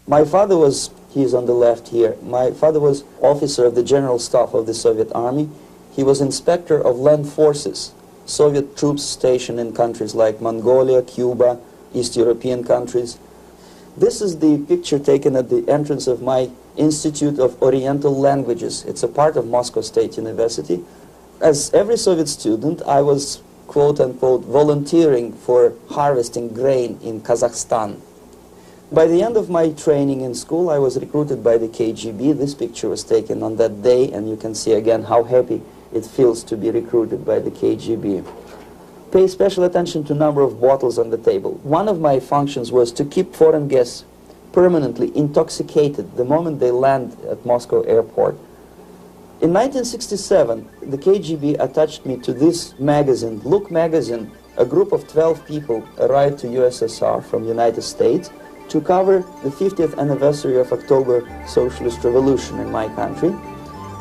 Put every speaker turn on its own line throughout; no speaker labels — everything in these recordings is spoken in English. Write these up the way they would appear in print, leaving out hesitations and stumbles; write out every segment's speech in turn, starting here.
My father was, he's on the left here, my father was officer of the General Staff of the Soviet Army. He was inspector of land forces, Soviet troops stationed in countries like Mongolia, Cuba, East European countries. This is the picture taken at the entrance of my Institute of Oriental Languages. It's a part of Moscow State University. As every Soviet student, I was, quote-unquote, volunteering for harvesting grain in Kazakhstan. By the end of my training in school, I was recruited by the KGB. This picture was taken on that day, and you can see again how happy it feels to be recruited by the KGB. Pay special attention to number of bottles on the table. One of my functions was to keep foreign guests permanently intoxicated the moment they land at Moscow airport. In 1967, the KGB attached me to this magazine, Look magazine. A group of 12 people arrived to USSR from United States to cover the 50th anniversary of October Socialist Revolution in my country.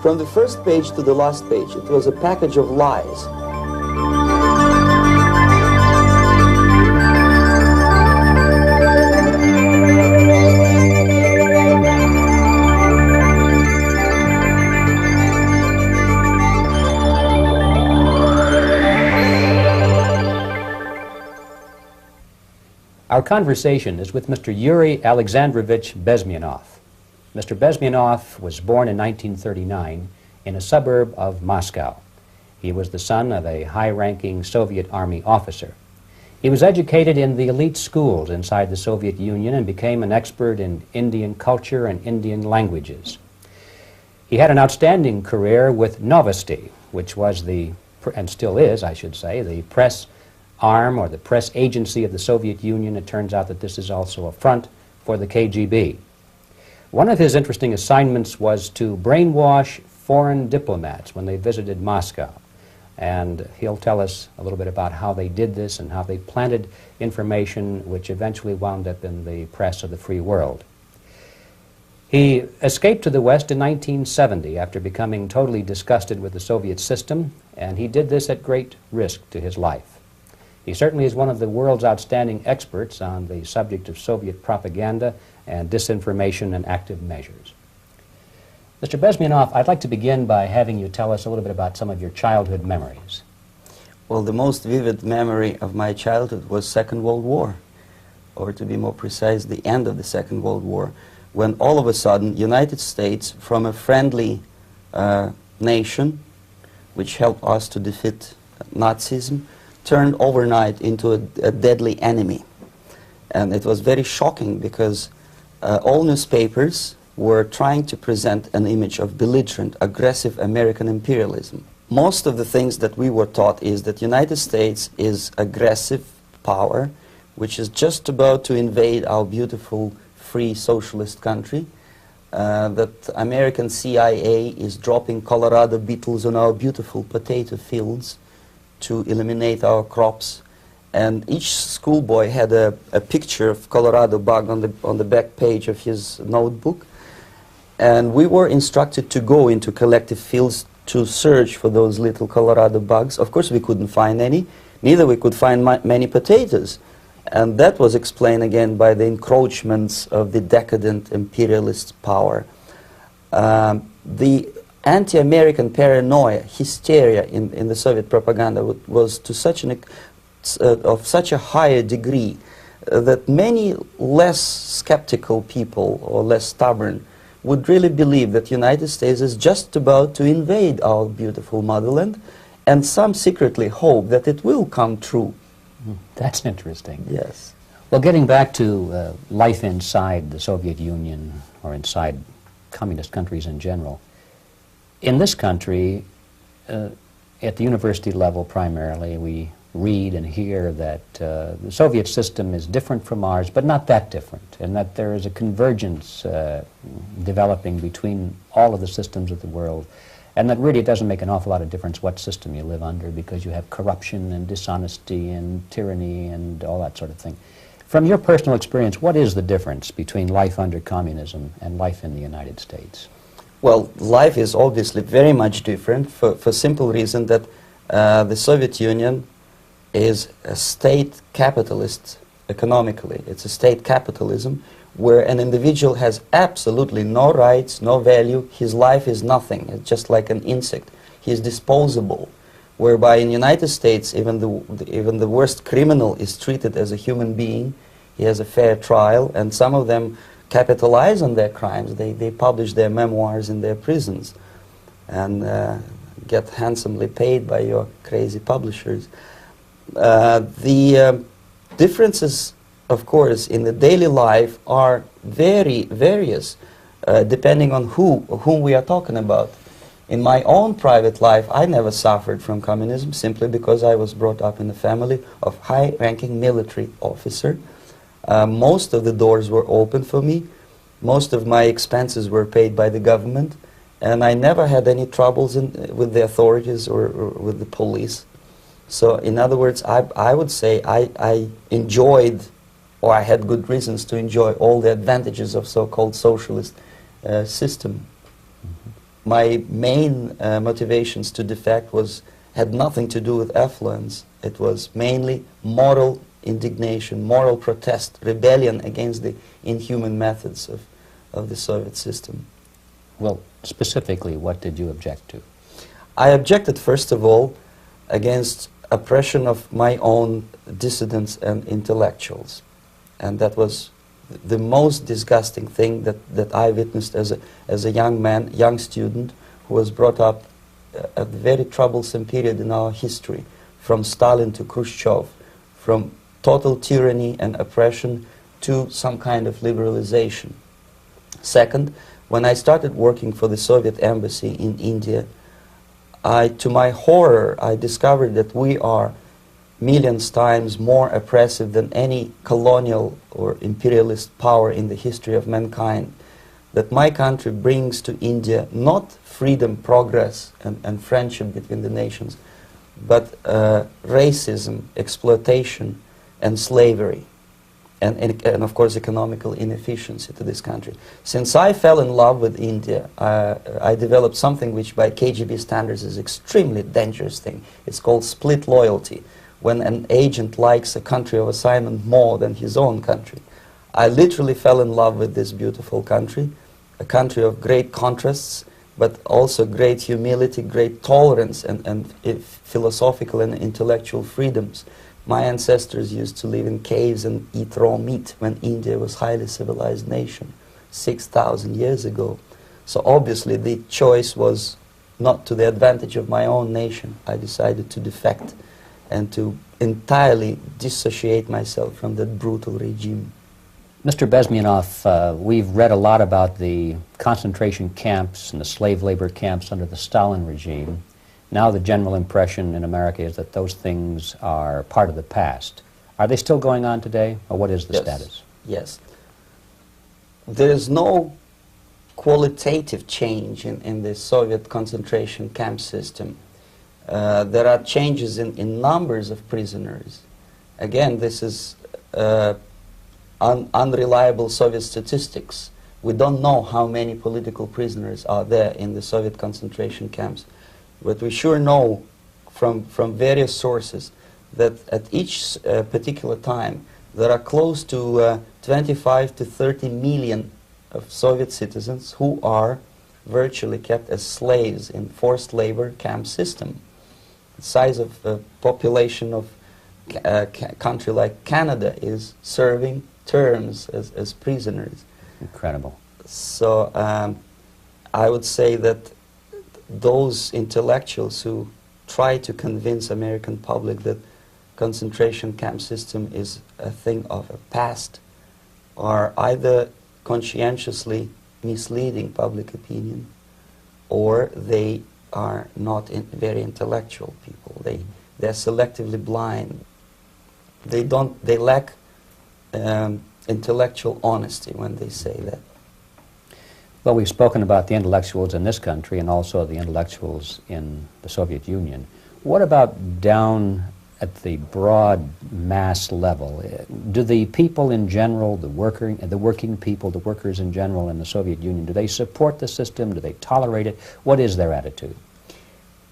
From the first page to the last page, it was a package of lies.
Our conversation is with Mr. Yuri Alexandrovich Bezmanov. Mr. Bezmanov was born in 1939 in a suburb of Moscow. He was the son of a high-ranking Soviet Army officer. He was educated in the elite schools inside the Soviet Union and became an expert in Indian culture and Indian languages. He had an outstanding career with Novosti, which was the, and still is, I should say, the press arm or the press agency of the Soviet Union. It turns out that this is also a front for the KGB. One of his interesting assignments was to brainwash foreign diplomats when they visited Moscow. And he'll tell us a little bit about how they did this and how they planted information which eventually wound up in the press of the free world. He escaped to the West in 1970 after becoming totally disgusted with the Soviet system, and he did this at great risk to his life. He certainly is one of the world's outstanding experts on the subject of Soviet propaganda and disinformation and active measures. Mr. Bezmanov, I'd like to begin by having you tell us a little bit about some of your childhood memories.
Well, the most vivid memory of my childhood was Second World War, or to be more precise, the end of the Second World War, when all of a sudden United States, from a friendly nation, which helped us to defeat Nazism, turned overnight into a deadly enemy. And it was very shocking because all newspapers were trying to present an image of belligerent, aggressive American imperialism. Most of the things that we were taught is that United States is aggressive power, which is just about to invade our beautiful, free, socialist country, that American CIA is dropping Colorado beetles on our beautiful potato fields to eliminate our crops, and each schoolboy had a picture of Colorado bug on the back page of his notebook, and we were instructed to go into collective fields to search for those little Colorado bugs. Of course we couldn't find any, neither we could find many potatoes, and that was explained again by the encroachments of the decadent imperialist power. The anti-American paranoia, hysteria in the Soviet propaganda was to such of such a higher degree that many less skeptical people or less stubborn would really believe that the United States is just about to invade our beautiful motherland, and some secretly hope that it will come true.
That's interesting.
Yes.
Well, getting back to life inside the Soviet Union or inside communist countries in general, in this country, at the university level primarily, we read and hear that the Soviet system is different from ours, but not that different, and that there is a convergence developing between all of the systems of the world, and that really it doesn't make an awful lot of difference what system you live under, because you have corruption and dishonesty and tyranny and all that sort of thing. From your personal experience, what is the difference between life under communism and life in the United States?
Well, life is obviously very much different for simple reason that the Soviet Union is a state capitalist economically. It's a state capitalism where an individual has absolutely no rights, no value, his life is nothing, it's just like an insect. He is disposable, whereby in the United States even the worst criminal is treated as a human being, he has a fair trial, and some of them capitalize on their crimes. They publish their memoirs in their prisons and get handsomely paid by your crazy publishers. The differences, of course, in the daily life are very various, depending on whom we are talking about. In my own private life, I never suffered from communism simply because I was brought up in a family of high-ranking military officer. Most of the doors were open for me. Most of my expenses were paid by the government, and I never had any troubles with the authorities or with the police. So, in other words, I would say I enjoyed, or I had good reasons to enjoy, all the advantages of so-called socialist system. My main motivations to defect had nothing to do with affluence. It was mainly moral indignation, moral protest, rebellion against the inhuman methods of the Soviet system.
Well, specifically, what did you object to?
I objected, first of all, against oppression of my own dissidents and intellectuals. And that was the most disgusting thing that I witnessed as a young man, young student, who was brought up at a very troublesome period in our history, from Stalin to Khrushchev, from total tyranny and oppression to some kind of liberalization. Second, when I started working for the Soviet embassy in India, to my horror, I discovered that we are millions times more oppressive than any colonial or imperialist power in the history of mankind. That my country brings to India not freedom, progress, and friendship between the nations, but racism, exploitation, and slavery, and of course economical inefficiency to this country. Since I fell in love with India, I developed something which by KGB standards is extremely dangerous thing. It's called split loyalty, when an agent likes a country of assignment more than his own country. I literally fell in love with this beautiful country, a country of great contrasts, but also great humility, great tolerance, and philosophical and intellectual freedoms. My ancestors used to live in caves and eat raw meat when India was a highly civilized nation 6,000 years ago. So obviously the choice was not to the advantage of my own nation. I decided to defect and to entirely dissociate myself from that brutal regime.
Mr. Bezmanov, we've read a lot about the concentration camps and the slave labor camps under the Stalin regime. Now the general impression in America is that those things are part of the past. Are they still going on today, or what is the status?
Yes. There is no qualitative change in the Soviet concentration camp system. There are changes in numbers of prisoners. Again, this is unreliable Soviet statistics. We don't know how many political prisoners are there in the Soviet concentration camps. But we sure know from various sources that at each particular time there are close to 25 to 30 million of Soviet citizens who are virtually kept as slaves in forced labor camp system. The size of the population of a country like Canada is serving terms as prisoners.
Incredible.
So I would say that those intellectuals who try to convince American public that concentration camp system is a thing of a past are either conscientiously misleading public opinion, or they are not very intellectual people. They're selectively blind. They lack intellectual honesty when they say that.
Well, we've spoken about the intellectuals in this country and also the intellectuals in the Soviet Union. What about down at the broad mass level? Do the people in general, the working people, the workers in general in the Soviet Union, do they support the system? Do they tolerate it? What is their attitude?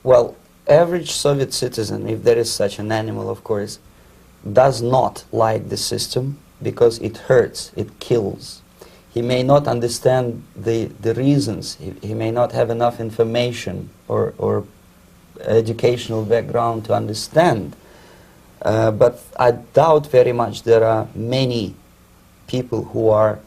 Well, average Soviet citizen, if there is such an animal, of course, does not like the system because it hurts, it kills. he may not understand the reasons. He may not have enough information or educational background to understand. But I doubt very much there are many people who are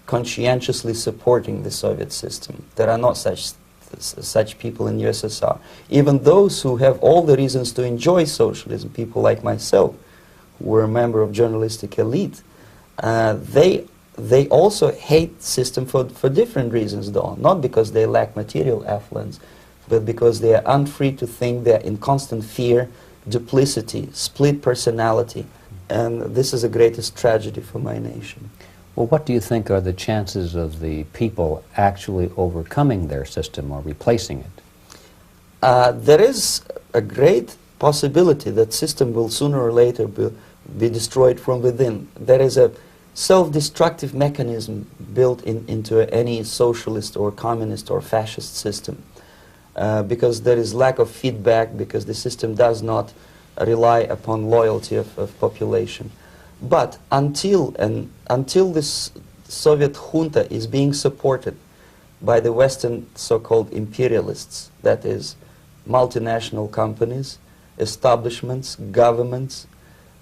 conscientiously supporting the Soviet system. There are not such people in USSR. Even those who have all the reasons to enjoy socialism, people like myself, who were a member of journalistic elite, they also hate system for different reasons, though. Not because they lack material affluence, but because they are unfree to think, they're in constant fear, duplicity, split personality. And this is the greatest tragedy for my nation.
Well, what do you think are the chances of the people actually overcoming their system or replacing it?
There is a great possibility that system will sooner or later be destroyed from within. There is a self-destructive mechanism built into any socialist or communist or fascist system, because there is lack of feedback, because the system does not rely upon loyalty of population. But until this Soviet junta is being supported by the Western so-called imperialists, that is, multinational companies, establishments, governments,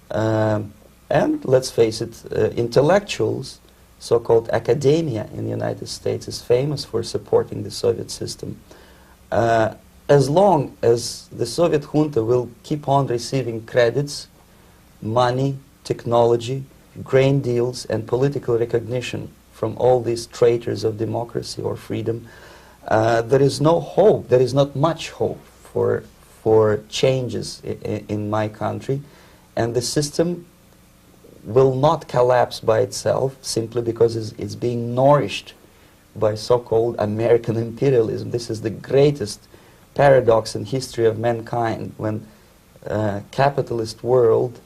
and let's face it, intellectuals, so-called academia in the United States is famous for supporting the Soviet system. As long as the Soviet junta will keep on receiving credits, money, technology, grain deals, and political recognition from all these traitors of democracy or freedom, there is no hope, there is not much hope for changes in my country, and the system will not collapse by itself simply because it's being nourished by so-called American imperialism. This is the greatest paradox in history of mankind, when capitalist world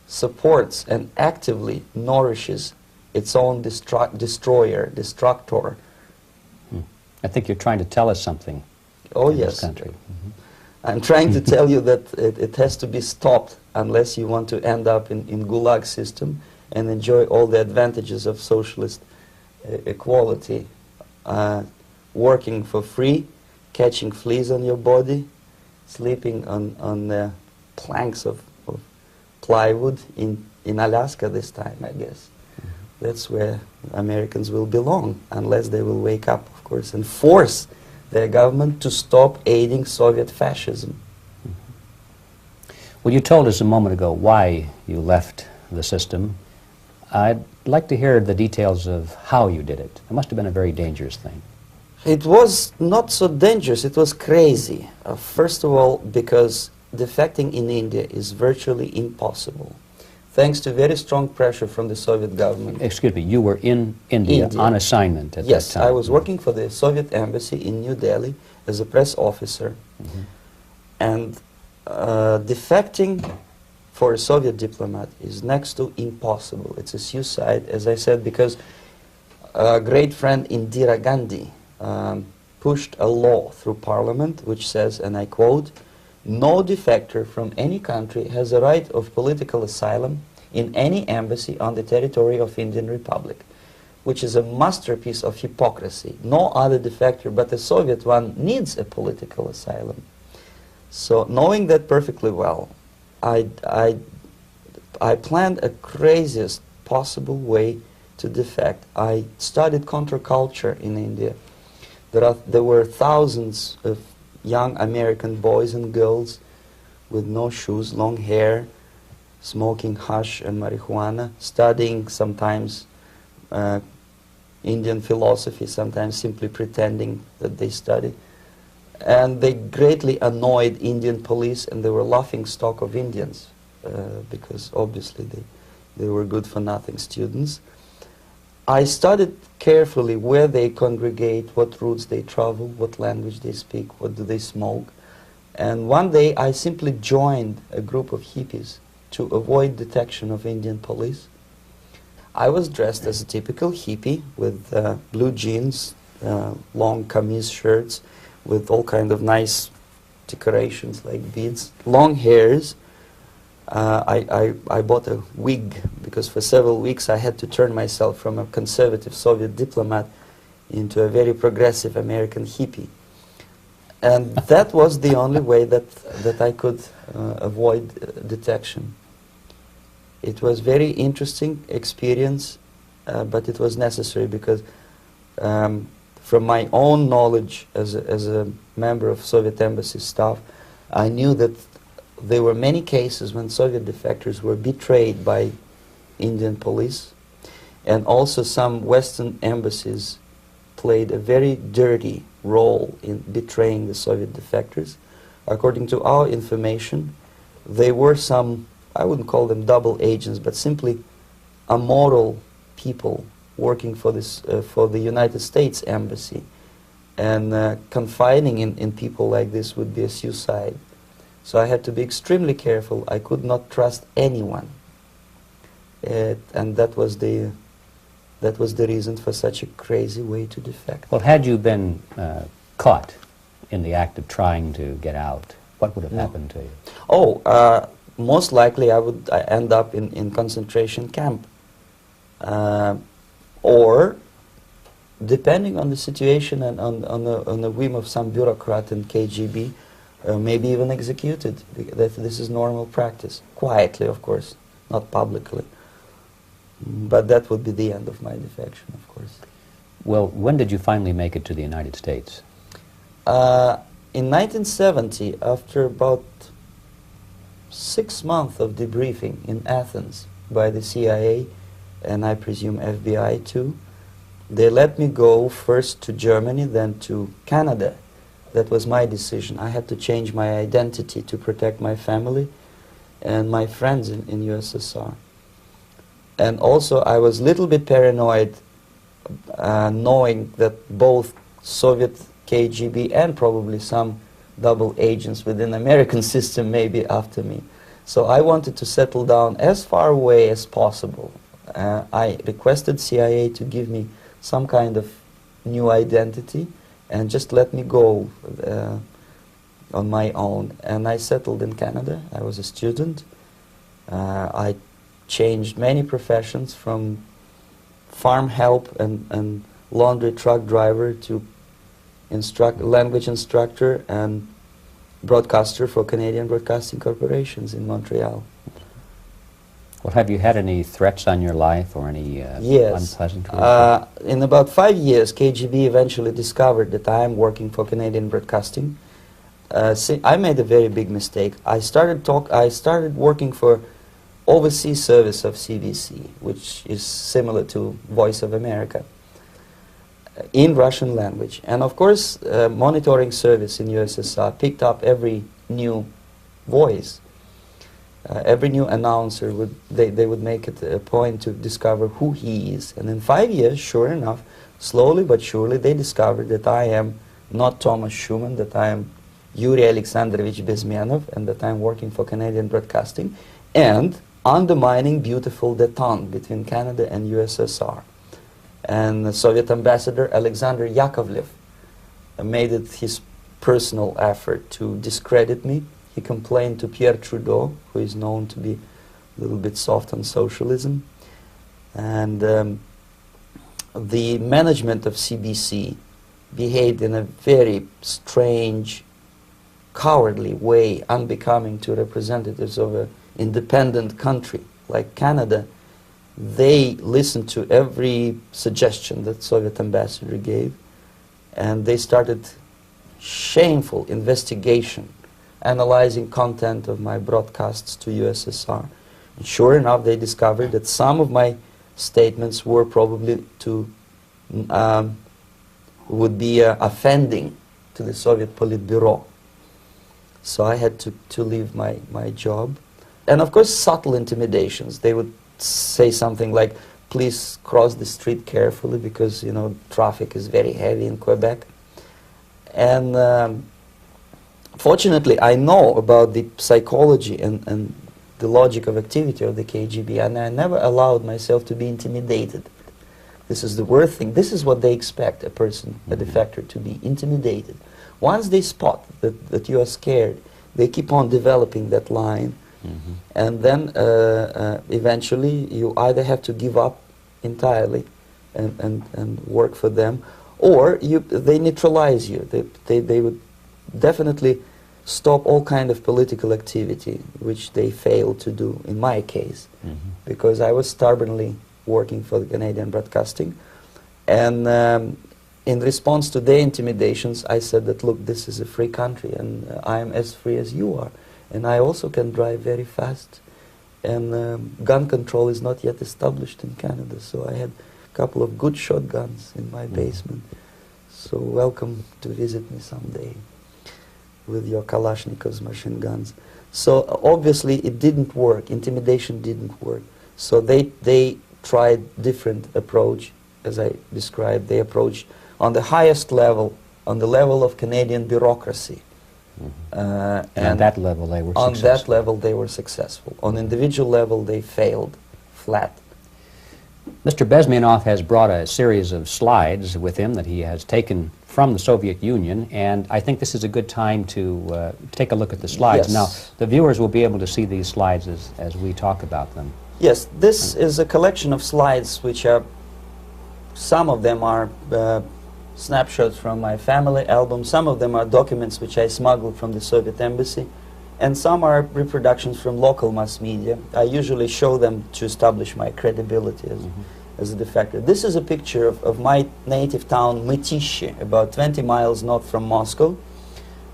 supports and actively nourishes its own destroyer, destructor.
I think you're trying to tell us something.
Oh,
in
yes.
This country.
I'm trying to tell you that it has to be stopped unless you want to end up in Gulag system and enjoy all the advantages of socialist equality. Working for free, catching fleas on your body, sleeping on planks of plywood in Alaska this time, I guess. That's where Americans will belong, unless they will wake up, of course, and force their government to stop aiding Soviet fascism.
Well, you told us a moment ago why you left the system. I'd like to hear the details of how you did it. It must have been a very dangerous thing.
It was not so dangerous, it was crazy. First of all, because defecting in India is virtually impossible, thanks to very strong pressure from the Soviet government.
Excuse me, you were in India on assignment at that time.
Yes, I was working for the Soviet embassy in New Delhi as a press officer. And defecting for a Soviet diplomat is next to impossible. It's a suicide, as I said, because a great friend Indira Gandhi pushed a law through parliament which says, and I quote, "No defector from any country has a right of political asylum in any embassy on the territory of Indian Republic," which is a masterpiece of hypocrisy. No other defector but the Soviet one needs a political asylum. So knowing that perfectly well, I planned a craziest possible way to defect. I studied counterculture in India. There were thousands of young American boys and girls with no shoes, long hair, smoking hash and marijuana, studying sometimes Indian philosophy, sometimes simply pretending that they study. And they greatly annoyed Indian police, and they were laughing stock of Indians because obviously they were good-for-nothing students. I studied carefully where they congregate, what routes they travel, what language they speak, what do they smoke. And one day I simply joined a group of hippies to avoid detection of Indian police. I was dressed as a typical hippie with blue jeans, long camise shirts, with all kind of nice decorations like beads, long hairs. I bought a wig because for several weeks I had to turn myself from a conservative Soviet diplomat into a very progressive American hippie. And that was the only way that I could avoid detection. It was very interesting experience, but it was necessary because from my own knowledge as a member of Soviet embassy staff, I knew that there were many cases when Soviet defectors were betrayed by Indian police, and also some Western embassies played a very dirty role in betraying the Soviet defectors. According to our information, they were some, I wouldn't call them double agents, but simply immoral people working for this for the United States embassy, and confiding in people like this would be a suicide. So I had to be extremely careful. I could not trust anyone, and that was the reason for such a crazy way to defect.
Well, had you been caught in the act of trying to get out, what would have happened to you?
Oh, most likely I would end up in concentration camp, or, depending on the situation and on the whim of some bureaucrat in KGB, maybe even executed. This is normal practice, quietly, of course, not publicly. But that would be the end of my defection, of course.
Well, when did you finally make it to the United States?
In 1970, after about 6 months of debriefing in Athens by the CIA, and I presume FBI too, they let me go first to Germany, then to Canada. That was my decision. I had to change my identity to protect my family and my friends in USSR. And also I was a little bit paranoid, knowing that both Soviet KGB and probably some double agents within the American system may be after me. So I wanted to settle down as far away as possible. I requested CIA to give me some kind of new identity and just let me go on my own. And I settled in Canada. I was a student. I changed many professions, from farm help and laundry truck driver to language instructor and broadcaster for Canadian Broadcasting Corporations in Montreal.
Well, have you had any threats on your life or any
yes.
unpleasant
In about 5 years, KGB eventually discovered that I am working for Canadian Broadcasting. I made a very big mistake. I started working for overseas service of CBC, which is similar to Voice of America, in Russian language. And of course, monitoring service in USSR picked up every new voice. Every new announcer, they would make it a point to discover who he is. And in 5 years, sure enough, slowly but surely, they discovered that I am not Thomas Schumann, that I am Yuri Alexandrovich Bezmanov, and that I am working for Canadian Broadcasting, and undermining beautiful détente between Canada and USSR. And the Soviet ambassador Alexander Yakovlev made it his personal effort to discredit me. He complained to Pierre Trudeau, who is known to be a little bit soft on socialism. And the management of CBC behaved in a very strange, cowardly way, unbecoming to representatives of an independent country like Canada. They listened to every suggestion that Soviet ambassador gave, and they started shameful investigation, analyzing content of my broadcasts to USSR. And sure enough, they discovered that some of my statements were probably would be offending to the Soviet Politburo. So I had to leave my job. And of course, subtle intimidations. They would say something like, please cross the street carefully because, you know, traffic is very heavy in Quebec. And fortunately, I know about the psychology and the logic of activity of the KGB, and I never allowed myself to be intimidated. This is the worst thing. This is what they expect a person, a defector, to be intimidated. Once they spot that you are scared, they keep on developing that line And then eventually you either have to give up entirely and work for them, or they neutralize you. They would definitely stop all kind of political activity, which they failed to do in my case, because I was stubbornly working for the Canadian Broadcasting. And in response to their intimidations, I said that, look, this is a free country, and I am as free as you are. And I also can drive very fast. And gun control is not yet established in Canada, so I had a couple of good shotguns in my basement. So welcome to visit me someday with your Kalashnikov's machine guns. So obviously it didn't work. Intimidation didn't work. So they tried different approach, as I described. They approached on the highest level, on the level of Canadian bureaucracy.
And on that level they were
on
successful.
that level they were successful. On individual level they failed flat.
Mr. Bezmenov has brought a series of slides with him that he has taken from the Soviet Union, and I think this is a good time to take a look at the slides.
Yes.
Now, the viewers will be able to see these slides as we talk about them.
Yes, this is a collection of slides which are, some of them are snapshots from my family album, some of them are documents which I smuggled from the Soviet embassy, and some are reproductions from local mass media. I usually show them to establish my credibility as a defector. This is a picture of my native town, Mytishi, about 20 miles north from Moscow.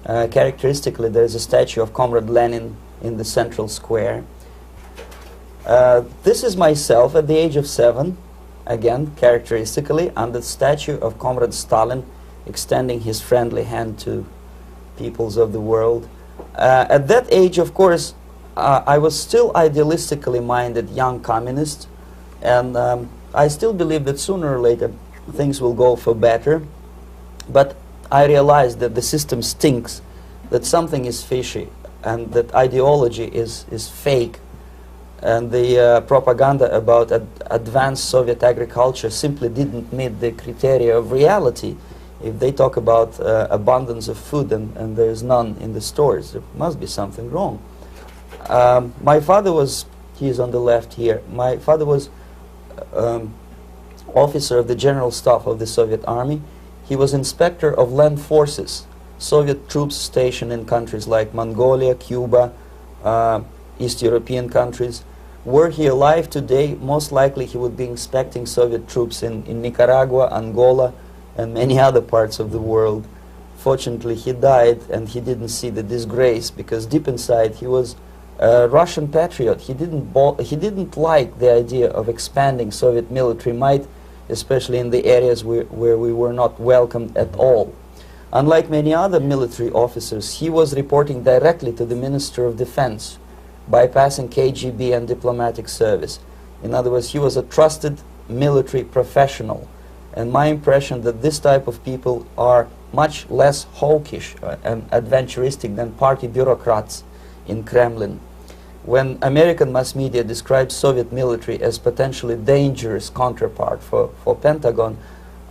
Characteristically, there is a statue of Comrade Lenin in the central square. This is myself at the age of 7, again, characteristically, under the statue of Comrade Stalin, extending his friendly hand to peoples of the world. At that age, of course, I was still idealistically minded young communist, and I still believe that sooner or later things will go for better. But I realized that the system stinks, that something is fishy, and that ideology is fake. And the propaganda about advanced Soviet agriculture simply didn't meet the criteria of reality. If they talk about abundance of food and there is none in the stores, there must be something wrong. My father was, he is on the left here, my father was officer of the General Staff of the Soviet Army. He was inspector of land forces, Soviet troops stationed in countries like Mongolia, Cuba, East European countries. Were he alive today, most likely he would be inspecting Soviet troops in Nicaragua, Angola, and many other parts of the world. Fortunately, he died and he didn't see the disgrace, because deep inside he was a Russian patriot. He didn't like the idea of expanding Soviet military might, especially in the areas where we were not welcomed at all. Unlike many other military officers, he was reporting directly to the Minister of Defense, bypassing KGB and diplomatic service. In other words, he was a trusted military professional. And my impression that this type of people are much less hawkish and adventuristic than party bureaucrats in Kremlin. When American mass media describes Soviet military as potentially dangerous counterpart for Pentagon,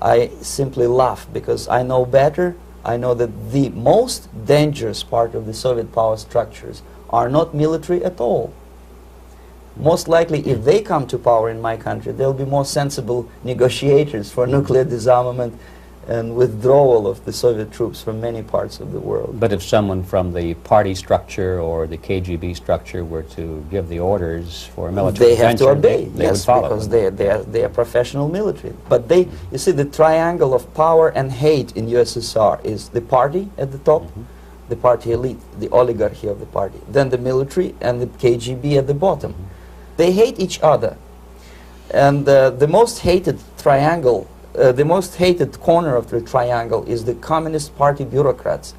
I simply laugh, because I know better. I know that the most dangerous part of the Soviet power structures are not military at all. Most likely, if they come to power in my country, they'll be more sensible negotiators for nuclear disarmament and withdrawal of the Soviet troops from many parts of the world.
But if someone from the party structure or the KGB structure were to give the orders for a military
they have to obey,
they
yes,
would follow
because
them.
they are professional military. But they, you see, the triangle of power and hate in USSR is the party at the top, the party elite, the oligarchy of the party, then the military and the KGB at the bottom. They hate each other, and the most hated triangle, the most hated corner of the triangle is the Communist Party bureaucrats.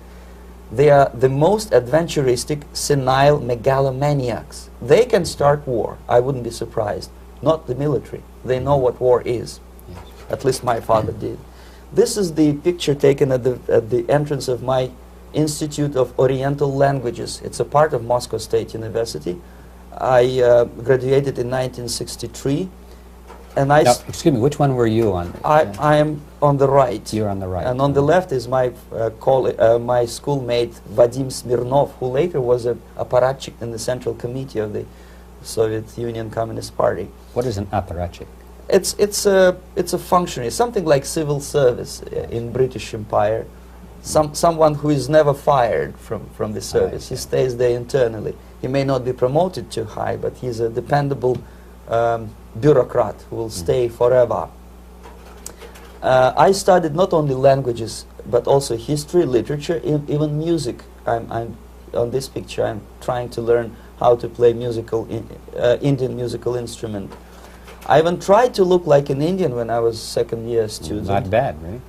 They are the most adventuristic, senile megalomaniacs. They can start war, I wouldn't be surprised. Not the military. They know what war is.
Yes.
At least my father did. This is the picture taken at the entrance of my Institute of Oriental Languages. It's a part of Moscow State University. I graduated in 1963. And
Now, excuse me, which one were you on?
I am on the right.
You're on the right.
And on the left is my my schoolmate Vadim Smirnov, who later was a apparatchik in the Central Committee of the Soviet Union Communist Party.
What is an apparatchik?
It's a functionary, something like civil service in British Empire. Someone who is never fired from the service. He stays there internally. He may not be promoted too high, but he's a dependable bureaucrat who will stay forever. I studied not only languages, but also history, literature, even music. I'm on this picture. I'm trying to learn how to play Indian musical instrument. I even tried to look like an Indian when I was second-year student.
Not bad, right?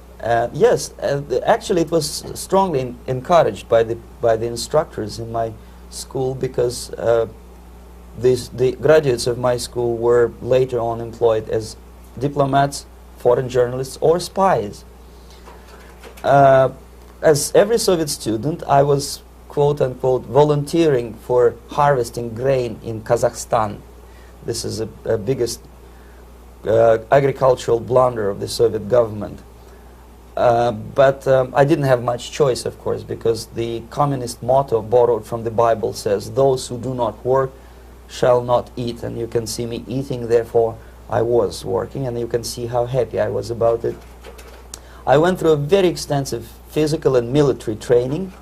Yes, actually it was strongly encouraged by the instructors in my school, because the graduates of my school were later on employed as diplomats, foreign journalists, or spies. As every Soviet student, I was quote-unquote volunteering for harvesting grain in Kazakhstan. This is the biggest agricultural blunder of the Soviet government. But I didn't have much choice, of course, because the communist motto borrowed from the Bible says, "Those who do not work shall not eat." And you can see me eating, therefore I was working, and you can see how happy I was about it. I went through a very extensive physical and military training,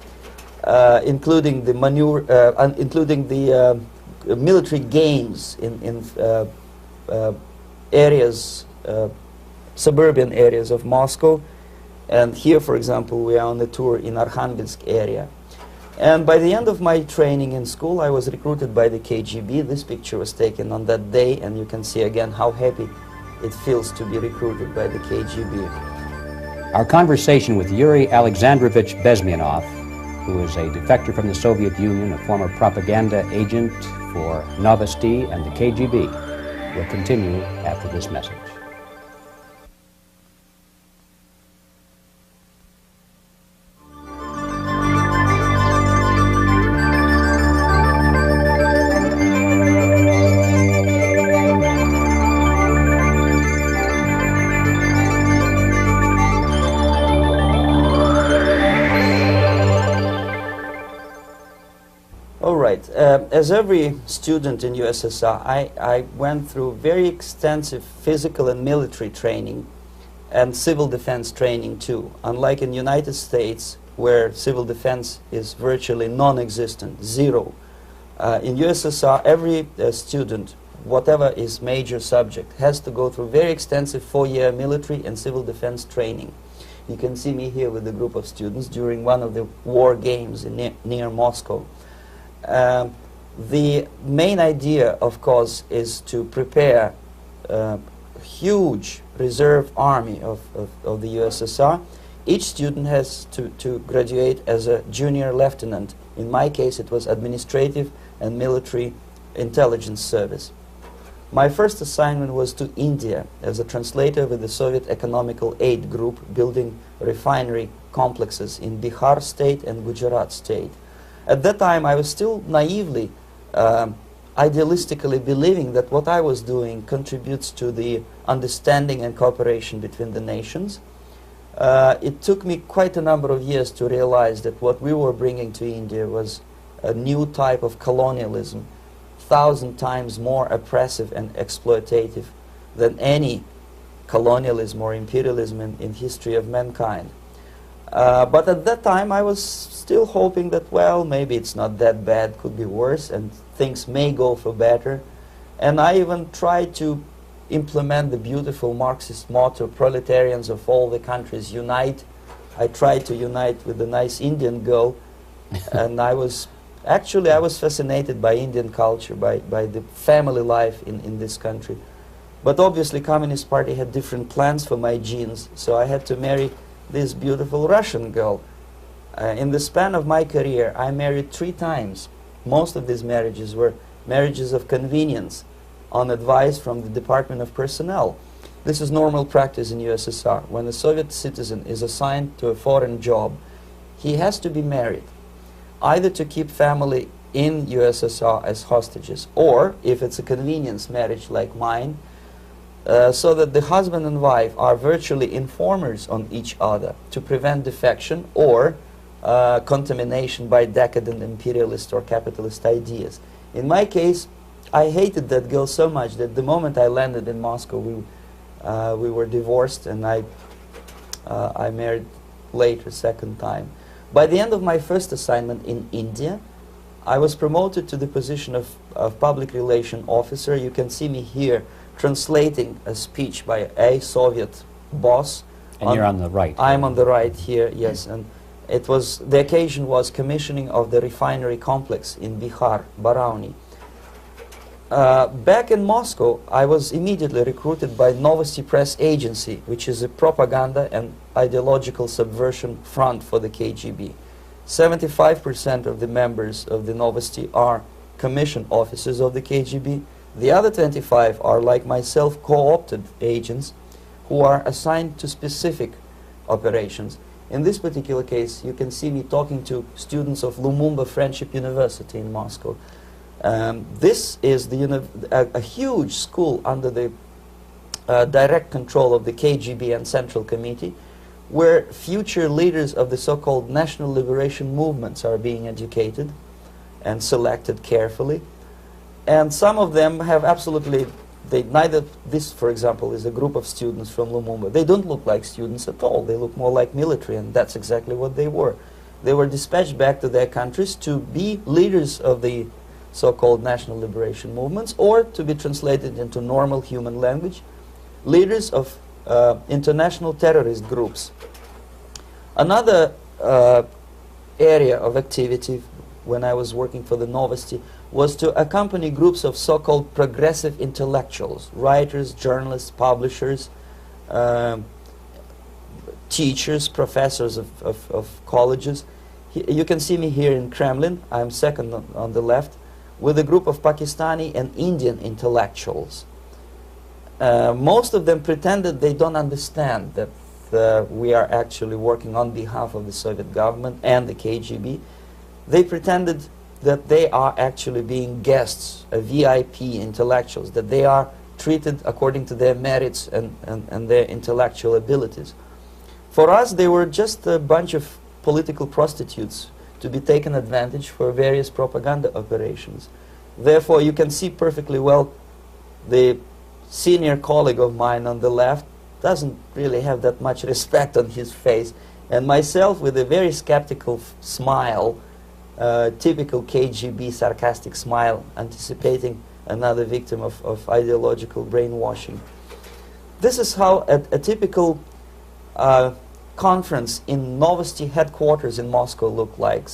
including the military games in areas, suburban areas of Moscow. And here, for example, we are on the tour in Arkhangelsk area. And by the end of my training in school, I was recruited by the KGB. This picture was taken on that day, and you can see again how happy it feels to be recruited by the KGB.
Our conversation with Yuri Alexandrovich Bezmanov, who is a defector from the Soviet Union, a former propaganda agent for Novosti and the KGB, will continue after this message.
As every student in USSR, I went through very extensive physical and military training and civil defense training too. Unlike in the United States, where civil defense is virtually non-existent, zero. In USSR, every student, whatever his major subject, has to go through very extensive 4-year military and civil defense training. You can see me here with a group of students during one of the war games near Moscow. The main idea, of course, is to prepare a huge reserve army of the USSR. Each student has to graduate as a junior lieutenant. In my case, it was administrative and military intelligence service. My first assignment was to India as a translator with the Soviet Economical Aid Group, building refinery complexes in Bihar state and Gujarat state. At that time, I was still naively, idealistically believing that what I was doing contributes to the understanding and cooperation between the nations. It took me quite a number of years to realize that what we were bringing to India was a new type of colonialism, 1,000 times more oppressive and exploitative than any colonialism or imperialism in history of mankind. But at that time, I was still hoping that, well, maybe it's not that bad, could be worse, and things may go for better. And I even tried to implement the beautiful Marxist motto, proletarians of all the countries unite. I tried to unite with a nice Indian girl, and I was fascinated by Indian culture, by the family life in this country. But obviously, Communist Party had different plans for my genes, so I had to marry this beautiful Russian girl. In the span of my career, I married 3 times. Most of these marriages were marriages of convenience, on advice from the Department of Personnel. This is normal practice in USSR. When a Soviet citizen is assigned to a foreign job, he has to be married, either to keep family in USSR as hostages, or, if it's a convenience marriage like mine, so that the husband and wife are virtually informers on each other to prevent defection or contamination by decadent imperialist or capitalist ideas. In my case, I hated that girl so much that the moment I landed in Moscow, we were divorced, and I married later, second time. By the end of my first assignment in India, I was promoted to the position of public relation officer. You can see me here translating a speech by a Soviet boss.
And you're on the right.
I'm on the right here, yes. And it was, the occasion was commissioning of the refinery complex in Bihar, Barauni. Back in Moscow, I was immediately recruited by Novosti Press Agency, which is a propaganda and ideological subversion front for the KGB. 75% of the members of the Novosti are commissioned officers of the KGB. The other 25 are, like myself, co-opted agents who are assigned to specific operations. In this particular case, you can see me talking to students of Lumumba Friendship University in Moscow. This is a huge school under the direct control of the KGB and Central Committee, where future leaders of the so-called national liberation movements are being educated and selected carefully. And some of them have absolutely, this, for example, is a group of students from Lumumba. They don't look like students at all. They look more like military, and that's exactly what they were. They were dispatched back to their countries to be leaders of the so-called national liberation movements, or to be translated into normal human language, leaders of international terrorist groups. Another area of activity when I was working for the Novosti was to accompany groups of so-called progressive intellectuals, writers, journalists, publishers, teachers, professors of colleges. You can see me here in Kremlin. I'm second on the left, with a group of Pakistani and Indian intellectuals. Most of them pretended they don't understand that we are actually working on behalf of the Soviet government and the KGB. They pretended that they are actually being guests, VIP intellectuals, that they are treated according to their merits and their intellectual abilities. For us, they were just a bunch of political prostitutes to be taken advantage for various propaganda operations. Therefore, you can see perfectly well the senior colleague of mine on the left doesn't really have that much respect on his face, and myself with a very skeptical smile, typical KGB sarcastic smile, anticipating another victim of ideological brainwashing. This is how a typical conference in Novosti headquarters in Moscow looked like.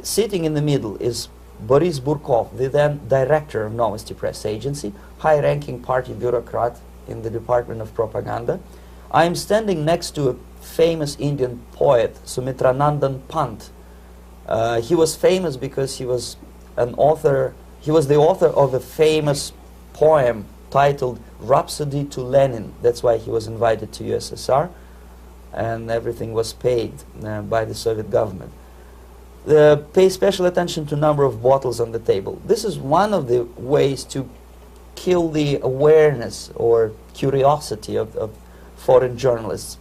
Sitting in the middle is Boris Burkov, the then director of Novosti Press Agency, high-ranking party bureaucrat in the Department of Propaganda. I am standing next to a famous Indian poet, Sumitranandan Pant. He was famous because he was an author. He was the author of a famous poem titled Rhapsody to Lenin. That's why he was invited to USSR, and everything was paid by the Soviet government. Pay special attention to number of bottles on the table. This is one of the ways to kill the awareness or curiosity of foreign journalists.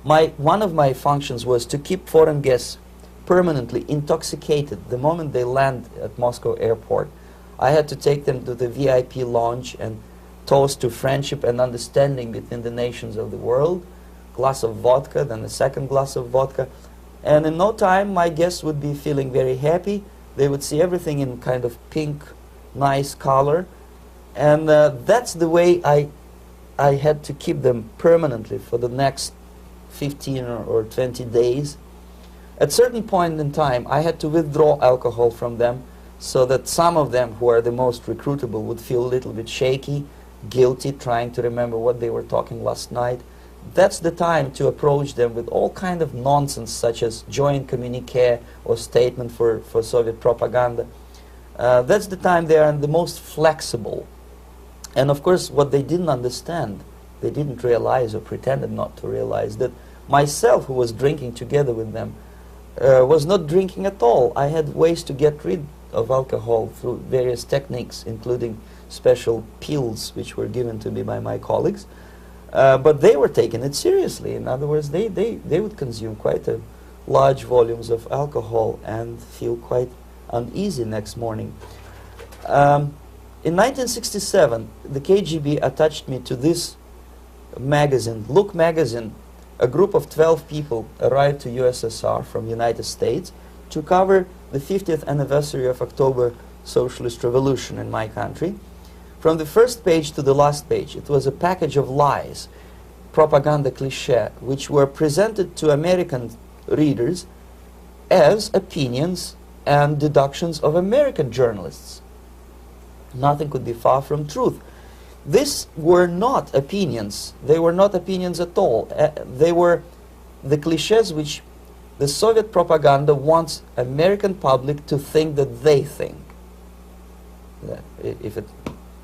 One of my functions was to keep foreign guests permanently intoxicated the moment they land at Moscow airport. I had to take them to the VIP lounge and toast to friendship and understanding between the nations of the world, glass of vodka, then a second glass of vodka, and in no time my guests would be feeling very happy. They would see everything in kind of pink, nice color, and that's the way I had to keep them permanently for the next 15 or 20 days. At certain point in time, I had to withdraw alcohol from them so that some of them, who are the most recruitable, would feel a little bit shaky, guilty, trying to remember what they were talking last night. That's the time to approach them with all kind of nonsense, such as joint communique or statement for Soviet propaganda. That's the time they are the most flexible. And of course, what they didn't understand, they didn't realize or pretended not to realize, that myself, who was drinking together with them, was not drinking at all. I had ways to get rid of alcohol through various techniques, including special pills which were given to me by my colleagues. But they were taking it seriously. In other words, they would consume quite large volumes of alcohol and feel quite uneasy next morning. In 1967, the KGB attached me to this magazine, Look magazine. A group of 12 people arrived to USSR from United States to cover the 50th anniversary of October Socialist Revolution in my country. From the first page to the last page, it was a package of lies, propaganda cliché, which were presented to American readers as opinions and deductions of American journalists. Nothing could be far from truth. These were not opinions. They were not opinions at all. They were the clichés which the Soviet propaganda wants American public to think that they think. If it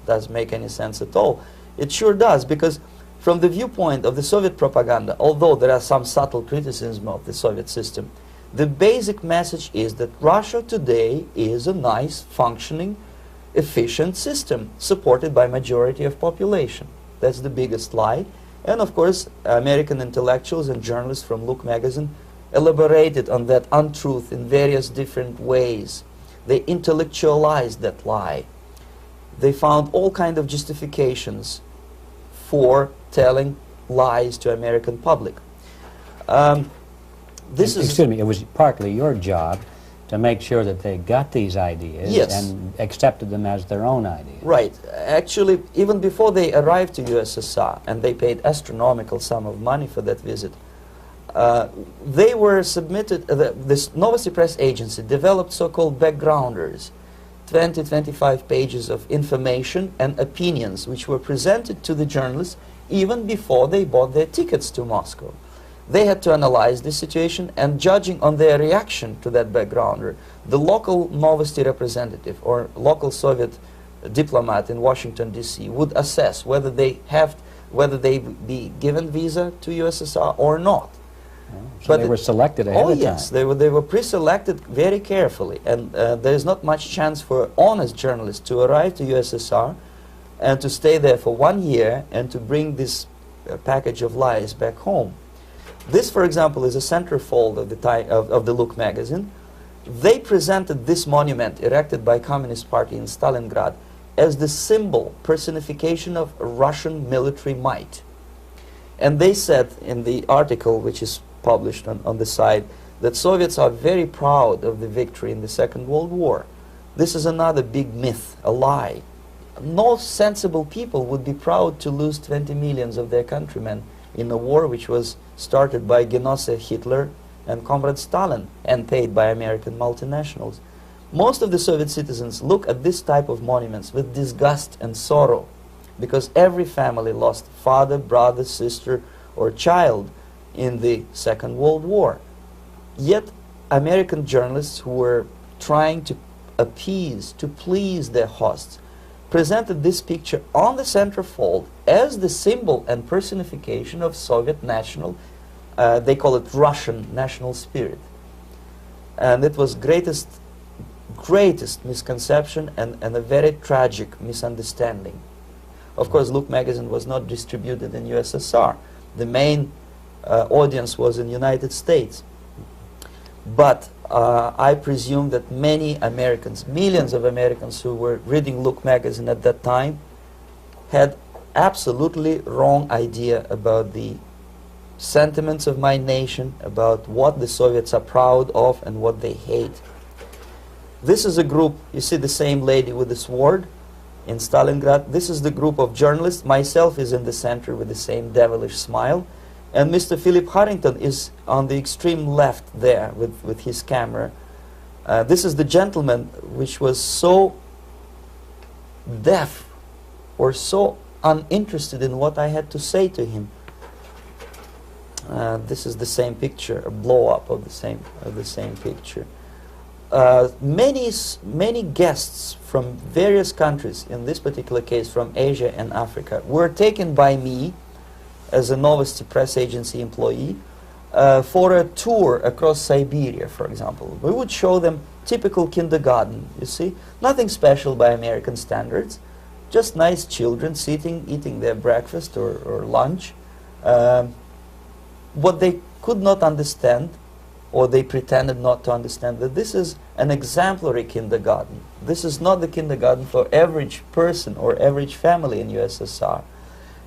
does make any sense at all. It sure does, because from the viewpoint of the Soviet propaganda, although there are some subtle criticism of the Soviet system, the basic message is that Russia today is a nice, functioning, efficient system supported by majority of population. That's the biggest lie. And of course, American intellectuals and journalists from Look magazine elaborated on that untruth in various different ways. They intellectualized that lie. They found all kind of justifications for telling lies to American public.
Excuse me, it was partly your job to make sure that they got these ideas,
yes,
and accepted them as their own ideas.
Right. Actually, even before they arrived to USSR, and they paid astronomical sum of money for that visit, they were submitted, this Novosti Press Agency developed so-called backgrounders, 20-25 pages of information and opinions which were presented to the journalists even before they bought their tickets to Moscow. They had to analyze the situation, and judging on their reaction to that backgrounder, the local Novosti representative or local Soviet diplomat in Washington, D.C. would assess whether they be given visa to USSR or not.
So but they were selected ahead of time. Oh
yes, they were pre-selected very carefully, and there is not much chance for honest journalists to arrive to USSR and to stay there for 1 year and to bring this package of lies back home. This, for example, is a centerfold of the Look magazine. They presented this monument erected by Communist Party in Stalingrad as the symbol, personification of Russian military might. And they said in the article, which is published on the site, that Soviets are very proud of the victory in the Second World War. This is another big myth, a lie. No sensible people would be proud to lose 20 millions of their countrymen in a war which was started by Genosse Hitler and Comrade Stalin and paid by American multinationals. Most of the Soviet citizens look at this type of monuments with disgust and sorrow, because every family lost father, brother, sister, or child in the Second World War. Yet American journalists who were trying to appease, to please their hosts, presented this picture on the centerfold as the symbol and personification of Soviet national, they call it Russian national spirit. And it was greatest misconception and a very tragic misunderstanding. Of course, Look magazine was not distributed in USSR. The main audience was in United States. But I presume that many Americans, millions of Americans who were reading Look magazine at that time, had absolutely wrong idea about the sentiments of my nation, about what the Soviets are proud of and what they hate. This is a group, you see the same lady with the sword in Stalingrad. This is the group of journalists. Myself is in the center with the same devilish smile. And Mr. Philip Harrington is on the extreme left there with his camera. This is the gentleman which was so deaf or so uninterested in what I had to say to him. This is the same picture, a blow-up of the same picture. Many guests from various countries, in this particular case from Asia and Africa, were taken by me as a Novosti Press Agency employee for a tour across Siberia, for example. We would show them typical kindergarten, you see, nothing special by American standards, just nice children sitting, eating their breakfast or lunch. What they could not understand, or they pretended not to understand, that this is an exemplary kindergarten. This is not the kindergarten for average person or average family in USSR.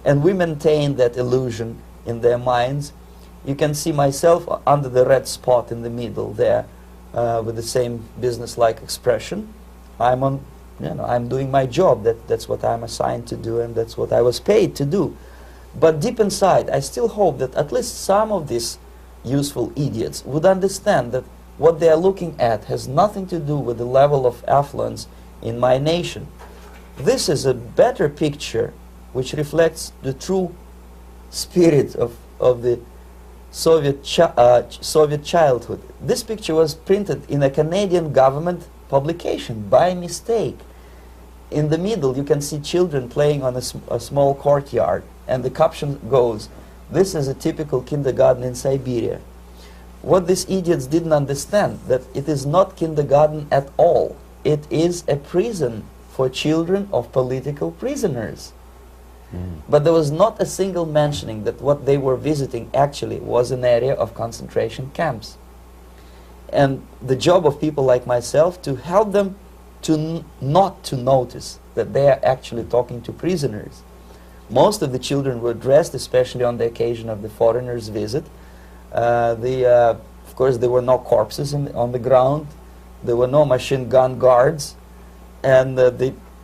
And we maintain that illusion in their minds. You can see myself under the red spot in the middle there, with the same business-like expression. I'm doing my job. That's what I'm assigned to do, and that's what I was paid to do. But deep inside, I still hope that at least some of these useful idiots would understand that what they are looking at has nothing to do with the level of affluence in my nation. This is a better picture which reflects the true spirit of the Soviet childhood. This picture was printed in a Canadian government publication by mistake. In the middle you can see children playing on a small courtyard, and the caption goes, "This is a typical kindergarten in Siberia." What these idiots didn't understand, that it is not kindergarten at all. It is a prison for children of political prisoners. But there was not a single mentioning that what they were visiting actually was an area of concentration camps. And the job of people like myself to help them to not to notice that they are actually talking to prisoners. Most of the children were dressed, especially on the occasion of the foreigners' visit. Of course, there were no corpses on the ground. There were no machine gun guards. And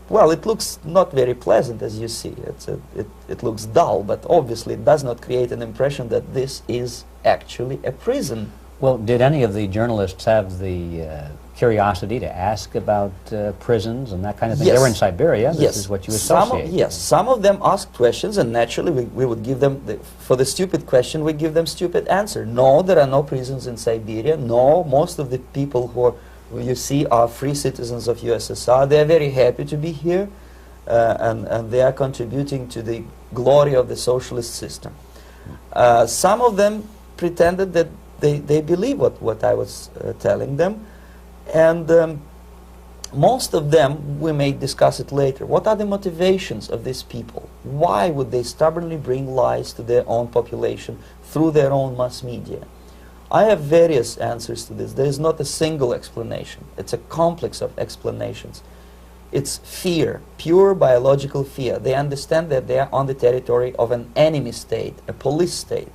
well, it looks not very pleasant, as you see. It looks dull, but obviously it does not create an impression that this is actually a prison.
Well, did any of the journalists have the curiosity to ask about prisons and that kind of thing?
Yes.
They were in Siberia. This
Yes.
is what you associate.
Yes, some of them asked questions, and naturally we would give them, for the stupid question, we give them stupid answer. No, there are no prisons in Siberia. No, most of the people who you see are free citizens of USSR. They are very happy to be here, and they are contributing to the glory of the socialist system. Some of them pretended that they believe what I was telling them, and most of them, we may discuss it later, what are the motivations of these people? Why would they stubbornly bring lies to their own population through their own mass media? I have various answers to this. There is not a single explanation. It's a complex of explanations. It's fear, pure biological fear. They understand that they are on the territory of an enemy state, a police state.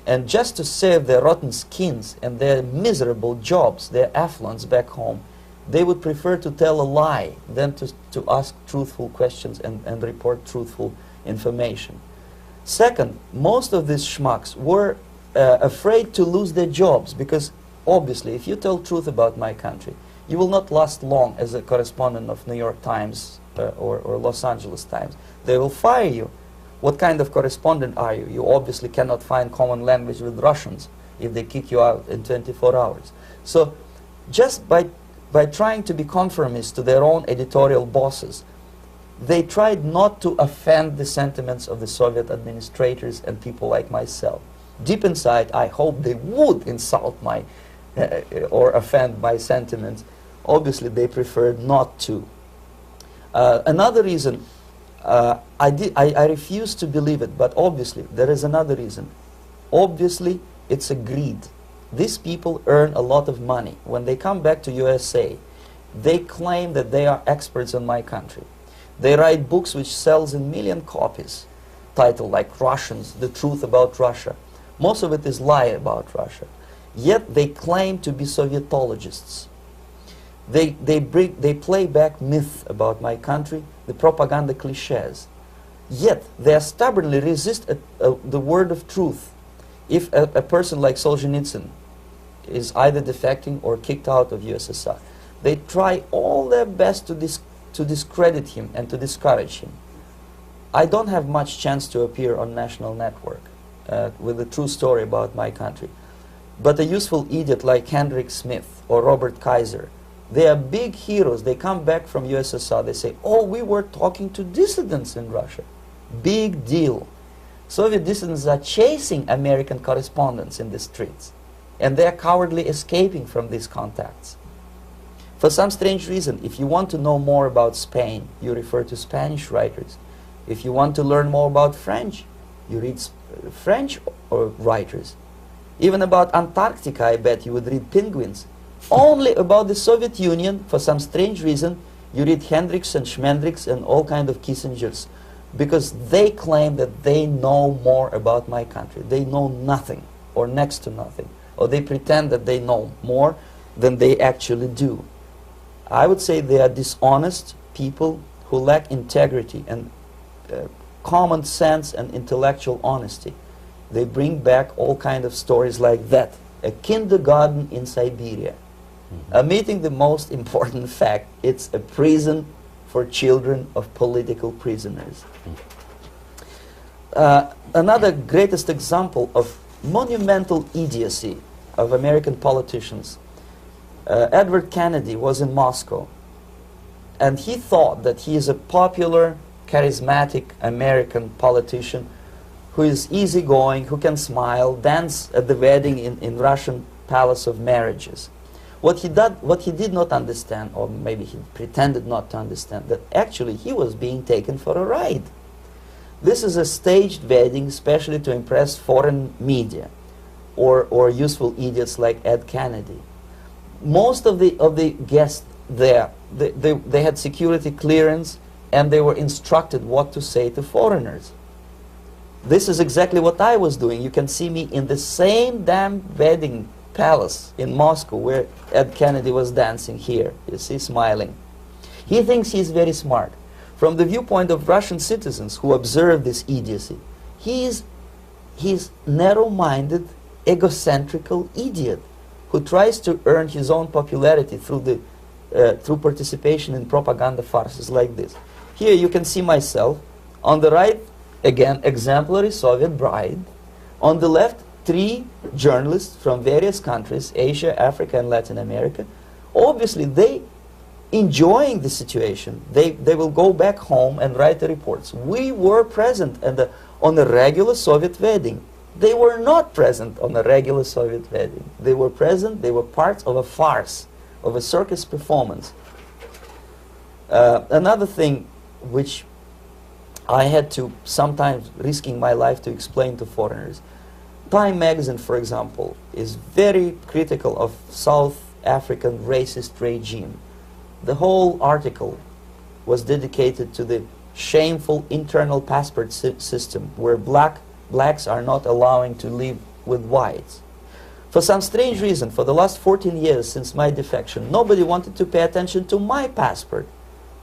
And just to save their rotten skins and their miserable jobs, their affluence back home, they would prefer to tell a lie than to ask truthful questions and report truthful information. Second, most of these schmucks were afraid to lose their jobs, because obviously if you tell truth about my country, you will not last long as a correspondent of New York Times or Los Angeles Times. They will fire you. What kind of correspondent are you? You obviously cannot find common language with Russians if they kick you out in 24 hours. So just by trying to be conformist to their own editorial bosses, they tried not to offend the sentiments of the Soviet administrators and people like myself. Deep inside, I hope they would insult my or offend my sentiments. Obviously, they preferred not to. Another reason, I refuse to believe it, but obviously, there is another reason. Obviously, it's a greed. These people earn a lot of money. When they come back to USA, they claim that they are experts in my country. They write books which sells in million copies, titled like Russians, The Truth About Russia. Most of it is lie about Russia. Yet they claim to be Sovietologists. They play back myth about my country, the propaganda cliches. Yet they stubbornly resist the word of truth. If a person like Solzhenitsyn is either defecting or kicked out of USSR, they try all their best to discredit him and to discourage him. I don't have much chance to appear on national network with a true story about my country. But a useful idiot like Hendrik Smith or Robert Kaiser, they are big heroes. They come back from USSR, they say, oh, we were talking to dissidents in Russia. Big deal. Soviet dissidents are chasing American correspondents in the streets, and they are cowardly escaping from these contacts. For some strange reason, if you want to know more about Spain, you refer to Spanish writers. If you want to learn more about French, you read French writers. Even about Antarctica, I bet you would read Penguins. Only about the Soviet Union, for some strange reason, you read Hendricks and Schmendricks and all kind of Kissingers, because they claim that they know more about my country. They know nothing, or next to nothing, or they pretend that they know more than they actually do. I would say they are dishonest people who lack integrity and common sense and intellectual honesty. They bring back all kind of stories like that. A kindergarten in Siberia. Omitting the most important fact, it's a prison for children of political prisoners. Another greatest example of monumental idiocy of American politicians. Edward Kennedy was in Moscow, and he thought that he is a popular, charismatic American politician who is easygoing, who can smile, dance at the wedding in Russian Palace of Marriages. What he did not understand, or maybe he pretended not to understand, that actually he was being taken for a ride. This is a staged wedding, especially to impress foreign media, or useful idiots like Ed Kennedy. Most of the guests there, they had security clearance, and they were instructed what to say to foreigners. This is exactly what I was doing. You can see me in the same damn wedding palace in Moscow where Ed Kennedy was dancing here. You see, smiling. He thinks he's very smart. From the viewpoint of Russian citizens who observe this idiocy, he's narrow-minded, egocentrical idiot who tries to earn his own popularity through participation in propaganda farces like this. Here you can see myself. On the right, again, exemplary Soviet bride. On the left, 3 journalists from various countries, Asia, Africa, and Latin America. Obviously, they enjoying the situation. They will go back home and write the reports. We were present on a regular Soviet wedding. They were not present on a regular Soviet wedding. They were present, they were part of a farce, of a circus performance. Another thing which I had to sometimes risking my life to explain to foreigners. Time magazine, for example, is very critical of South African racist regime. The whole article was dedicated to the shameful internal passport system where blacks are not allowing to live with whites. For some strange reason, for the last 14 years since my defection, nobody wanted to pay attention to my passport.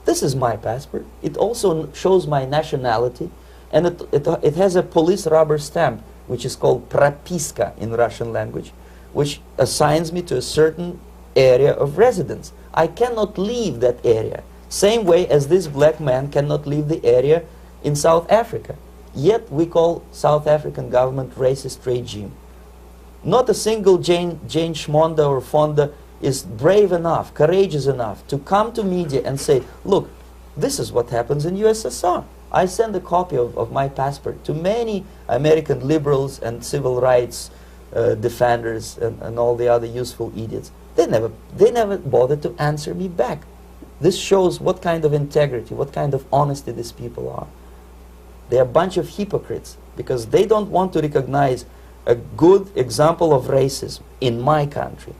This is my passport. It also shows my nationality, and it has a police rubber stamp, which is called propiska in Russian language, which assigns me to a certain area of residence. I cannot leave that area, same way as this black man cannot leave the area in South Africa. Yet we call South African government racist regime. Not a single Jane Schmonda or Fonda is brave enough, courageous enough to come to media and say, look, this is what happens in USSR. I send a copy of my passport to many American liberals and civil rights defenders and all the other useful idiots. They never bothered to answer me back. This shows what kind of integrity, what kind of honesty these people are. They're a bunch of hypocrites because they don't want to recognize a good example of racism in my country.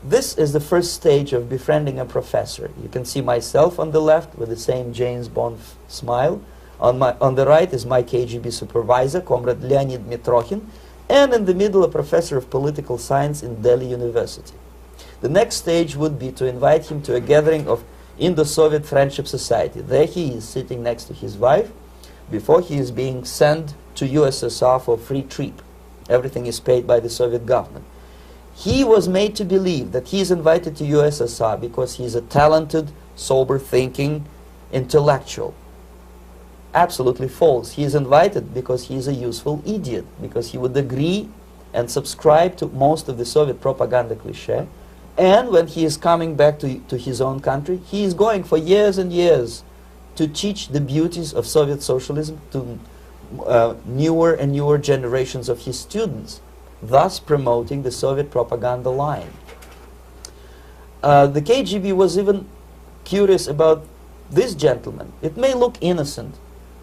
This is the first stage of befriending a professor. You can see myself on the left with the same James Bond smile. On the right is my KGB supervisor, Comrade Leonid Mitrokhin, and in the middle a professor of political science in Delhi University. The next stage would be to invite him to a gathering of Indo-Soviet Friendship Society. There he is sitting next to his wife before he is being sent to USSR for a free trip. Everything is paid by the Soviet government. He was made to believe that he is invited to USSR because he is a talented, sober-thinking intellectual. Absolutely false. He is invited because he is a useful idiot, because he would agree and subscribe to most of the Soviet propaganda cliché. And when he is coming back to his own country, he is going for years and years to teach the beauties of Soviet socialism to newer and newer generations of his students, thus promoting the Soviet propaganda line. The KGB was even curious about this gentleman. It may look innocent.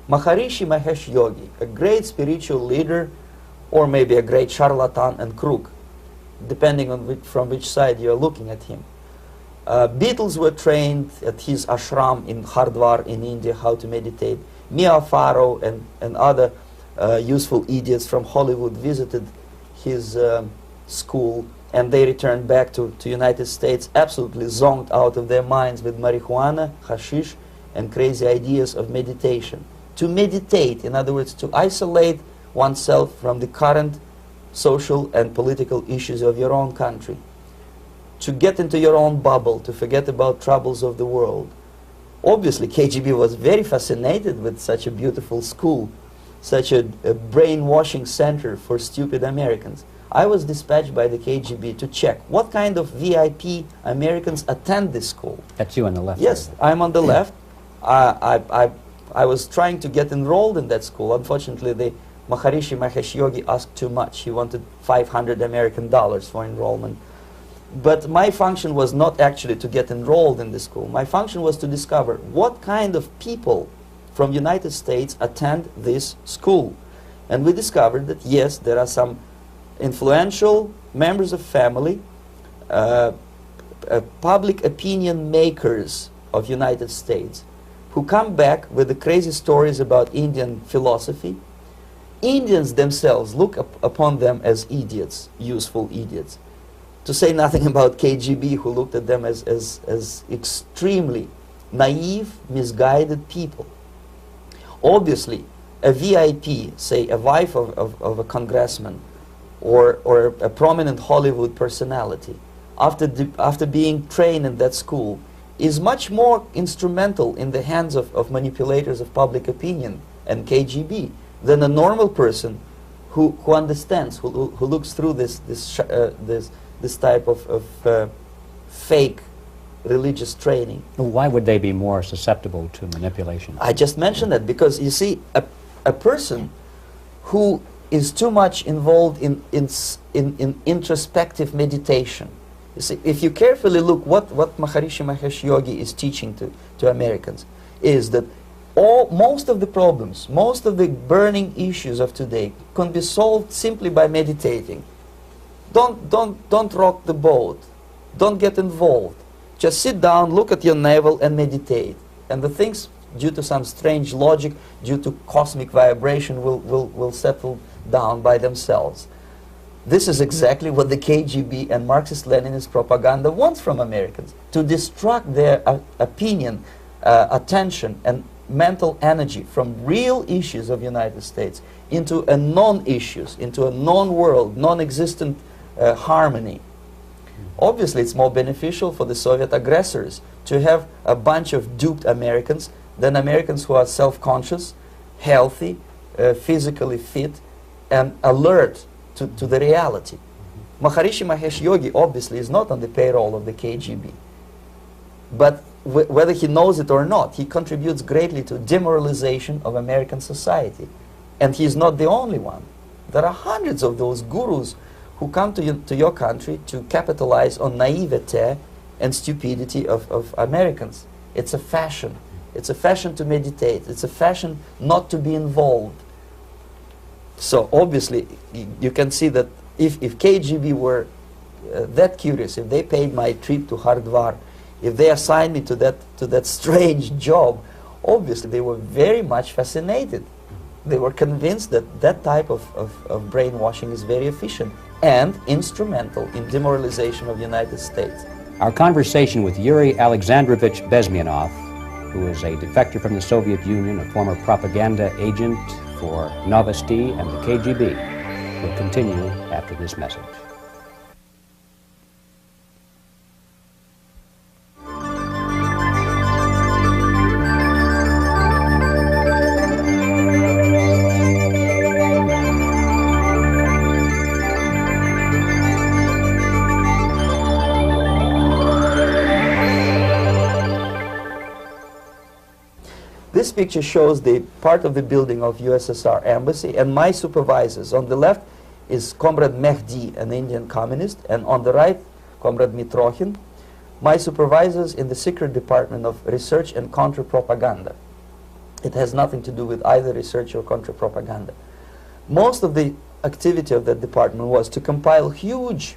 Maharishi Mahesh Yogi, a great spiritual leader, or maybe a great charlatan and crook, depending on from which side you are looking at him. Beatles were trained at his ashram in Hardwar in India how to meditate. Mia Farrow and other useful idiots from Hollywood visited his school, and they returned back to United States absolutely zonked out of their minds with marijuana, hashish, and crazy ideas of meditation. To meditate, in other words, to isolate oneself from the current social and political issues of your own country. To get into your own bubble, to forget about troubles of the world. Obviously, KGB was very fascinated with such a beautiful school, such a brainwashing center for stupid Americans. I was dispatched by the KGB to check what kind of VIP Americans attend this school.
That's you on the left.
Yes, I'm on the left. I was trying to get enrolled in that school. Unfortunately, the Maharishi Mahesh Yogi asked too much. He wanted $500 American for enrollment. But my function was not actually to get enrolled in the school. My function was to discover what kind of people from United States attend this school. And we discovered that, yes, there are some influential members of family, public opinion makers of United States, who come back with the crazy stories about Indian philosophy. Indians themselves look upon them as idiots, useful idiots. To say nothing about KGB, who looked at them as extremely naive, misguided people. Obviously, a VIP, say a wife of a congressman, or a prominent Hollywood personality, after being trained in that school, is much more instrumental in the hands of manipulators of public opinion and KGB than a normal person who understands, who looks through this type of fake religious training.
Why would they be more susceptible to manipulation?
I just mentioned that because, you see, a person who is too much involved in introspective meditation. You see, if you carefully look what Maharishi Mahesh Yogi is teaching to Americans, is that most of the problems, most of the burning issues of today can be solved simply by meditating. Don't rock the boat. Don't get involved. Just sit down, look at your navel, and meditate. And the things, due to some strange logic, due to cosmic vibration, will settle down by themselves. This is exactly what the KGB and Marxist-Leninist propaganda wants from Americans, to distract their opinion, attention, and mental energy from real issues of the United States into a non-issues, into a non-world, non-existent harmony. Obviously, it's more beneficial for the Soviet aggressors to have a bunch of duped Americans than Americans who are self-conscious, healthy, physically fit, and alert to the reality. Maharishi Mahesh Yogi obviously is not on the payroll of the KGB. But whether he knows it or not, he contributes greatly to demoralization of American society. And he's not the only one. There are hundreds of those gurus who come to your country to capitalize on naivete and stupidity of Americans. It's a fashion. It's a fashion to meditate. It's a fashion not to be involved. So obviously, you can see that if KGB were that curious, if they paid my trip to Hardwar, if they assigned me to that strange job, obviously they were very much fascinated. They were convinced that that type of brainwashing is very efficient and instrumental in demoralization of the United States.
Our conversation with Yuri Alexandrovich Bezmanov, who is a defector from the Soviet Union, a former propaganda agent for Novosti and the KGB, will continue after this message.
This picture shows the part of the building of USSR embassy, and my supervisors. On the left is Comrade Mehdi, an Indian communist, and on the right, Comrade Mitrokhin, my supervisors in the secret department of research and counter-propaganda. It has nothing to do with either research or counter-propaganda. Most of the activity of that department was to compile huge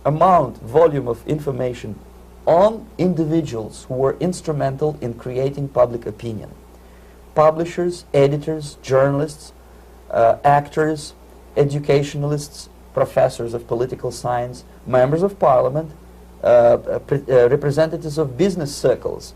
volume of information on individuals who were instrumental in creating public opinion. Publishers, editors, journalists, actors, educationalists, professors of political science, members of parliament, representatives of business circles.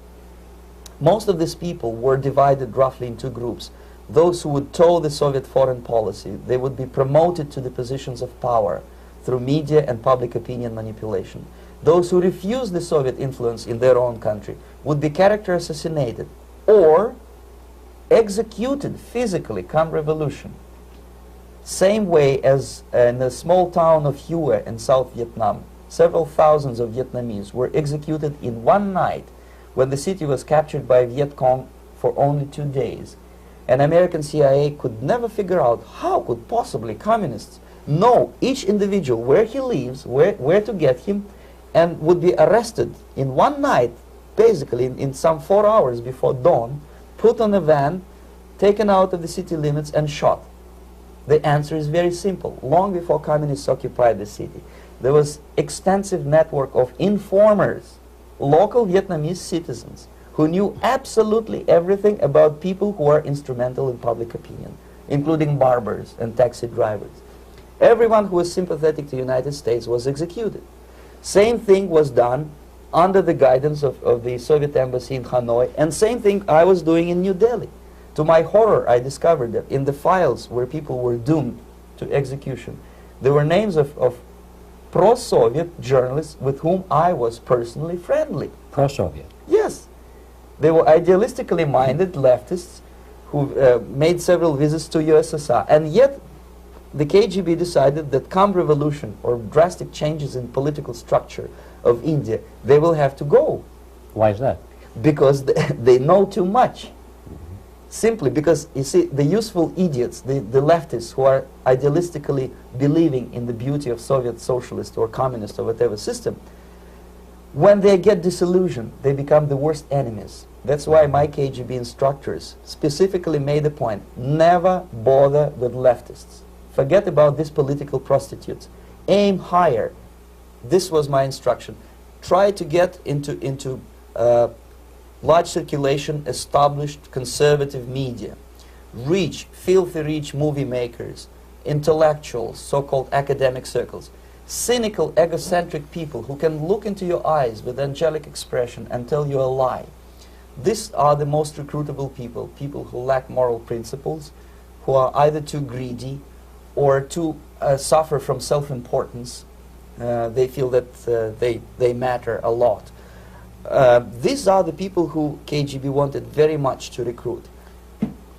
Most of these people were divided roughly in two groups. Those who would toe the Soviet foreign policy, they would be promoted to the positions of power through media and public opinion manipulation. Those who refused the Soviet influence in their own country would be character assassinated or executed physically come revolution. Same way as in the small town of Hue in South Vietnam, several thousands of Vietnamese were executed in one night when the city was captured by Viet Cong for only 2 days. And American CIA could never figure out how could possibly communists know each individual, where he lives, where to get him, and would be arrested in one night, basically in some 4 hours before dawn, put on a van, taken out of the city limits and shot. The answer is very simple. Long before communists occupied the city, there was extensive network of informers, local Vietnamese citizens, who knew absolutely everything about people who are instrumental in public opinion, including barbers and taxi drivers. Everyone who was sympathetic to the United States was executed. Same thing was done under the guidance of the Soviet embassy in Hanoi, and same thing I was doing in New Delhi. To my horror, I discovered that in the files where people were doomed to execution, there were names of pro-Soviet journalists with whom I was personally friendly.
Pro-Soviet?
Yes. They were idealistically minded leftists who made several visits to USSR, and yet the KGB decided that come revolution or drastic changes in political structure of India, they will have to go.
Why is that?
Because they know too much. Simply because, you see, the useful idiots, the leftists who are idealistically believing in the beauty of Soviet socialist or communist or whatever system, when they get disillusioned, they become the worst enemies. That's why my KGB instructors specifically made a point, never bother with leftists. Forget about these political prostitutes. Aim higher. This was my instruction. Try to get into large circulation, established conservative media. Rich, filthy rich movie makers, intellectuals, so-called academic circles. Cynical, egocentric people who can look into your eyes with angelic expression and tell you a lie. These are the most recruitable people, people who lack moral principles, who are either too greedy or too suffer from self-importance. They feel that they matter a lot. These are the people who KGB wanted very much to recruit.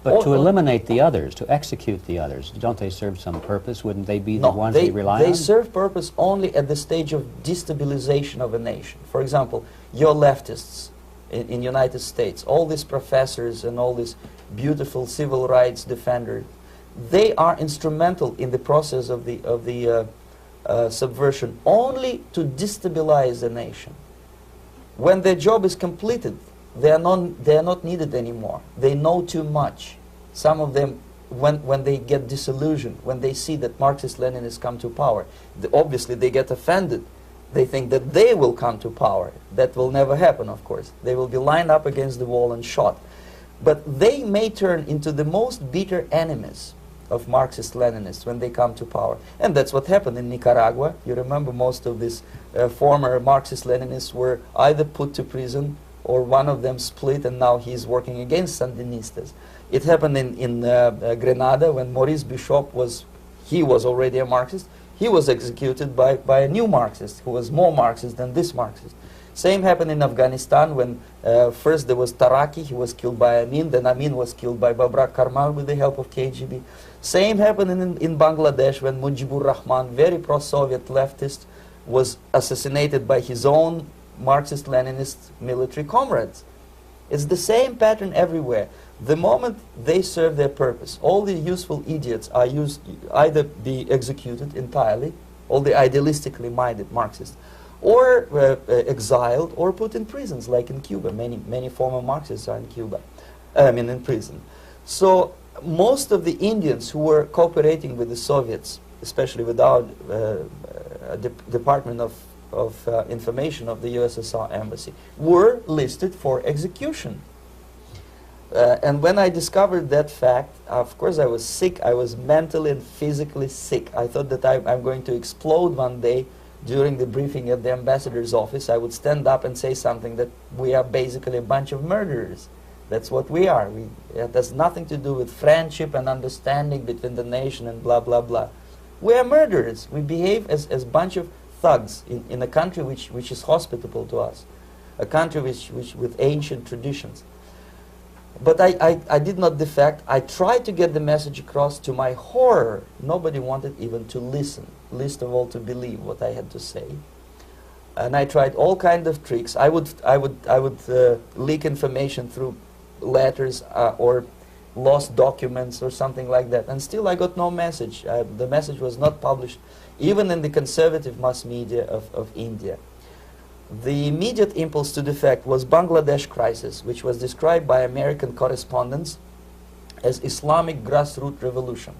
But to eliminate the others, to execute the others, don't they serve some purpose? Wouldn't they be the ones they rely on?
They serve purpose only at the stage of destabilization of a nation. For example, your leftists in the United States, all these professors and all these beautiful civil rights defenders, they are instrumental in the process of the subversion only to destabilize the nation. When their job is completed, they are not needed anymore. They know too much. Some of them, when they get disillusioned, when they see that Marxist-Leninists come to power, obviously they get offended. They think that they will come to power. That will never happen, of course. They will be lined up against the wall and shot. But they may turn into the most bitter enemies of Marxist-Leninists when they come to power. And that's what happened in Nicaragua. You remember most of these former Marxist-Leninists were either put to prison or one of them split, and now he's working against Sandinistas. It happened in Grenada when Maurice Bishop was already a Marxist. He was executed by a new Marxist who was more Marxist than this Marxist. Same happened in Afghanistan when first there was Taraki, he was killed by Amin, then Amin was killed by Babrak Karmal with the help of KGB. Same happened in Bangladesh when Mujibur Rahman, very pro-Soviet leftist, was assassinated by his own Marxist-Leninist military comrades. It's the same pattern everywhere. The moment they serve their purpose, all the useful idiots are either be executed entirely, all the idealistically minded Marxists, or exiled or put in prisons, like in Cuba. Many former Marxists are in Cuba, in prison. So most of the Indians who were cooperating with the Soviets, especially with our Department of Information of the USSR Embassy, were listed for execution. And when I discovered that fact, of course I was sick. I was mentally and physically sick. I thought that I'm going to explode one day during the briefing at the ambassador's office. I would stand up and say something that we are basically a bunch of murderers. That's what we are. It has nothing to do with friendship and understanding between the nation and blah, blah, blah. We are murderers. We behave as a bunch of thugs in a country which is hospitable to us, a country which with ancient traditions. But I did not defect. I tried to get the message across. To my horror, nobody wanted even to listen, least of all to believe what I had to say. And I tried all kinds of tricks. I would leak information through letters or lost documents or something like that. And still I got no message. The message was not published, even in the conservative mass media of India. The immediate impulse to defect was Bangladesh crisis, which was described by American correspondents as Islamic grassroots revolution,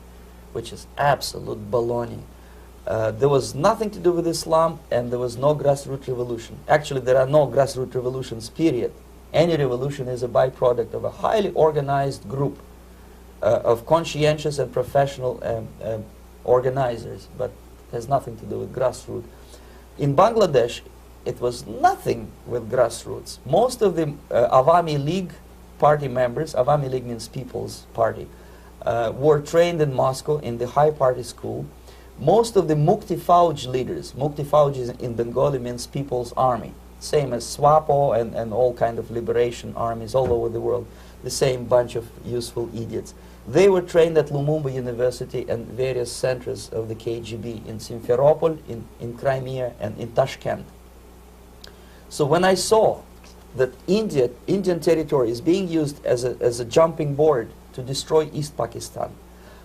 which is absolute baloney. There was nothing to do with Islam, and there was no grassroots revolution. Actually, there are no grassroots revolutions, period. Any revolution is a byproduct of a highly organized group of conscientious and professional organizers, but it has nothing to do with grassroots. In Bangladesh, it was nothing with grassroots. Most of the Awami League party members, Awami League means People's Party, were trained in Moscow in the High Party School. Most of the Mukti Fauj leaders, Mukti Fauj in Bengali means People's Army, same as SWAPO and all kind of liberation armies all over the world, the same bunch of useful idiots. They were trained at Lumumba University and various centers of the KGB in Simferopol, in Crimea, and in Tashkent. So when I saw that Indian territory is being used as a jumping board to destroy East Pakistan,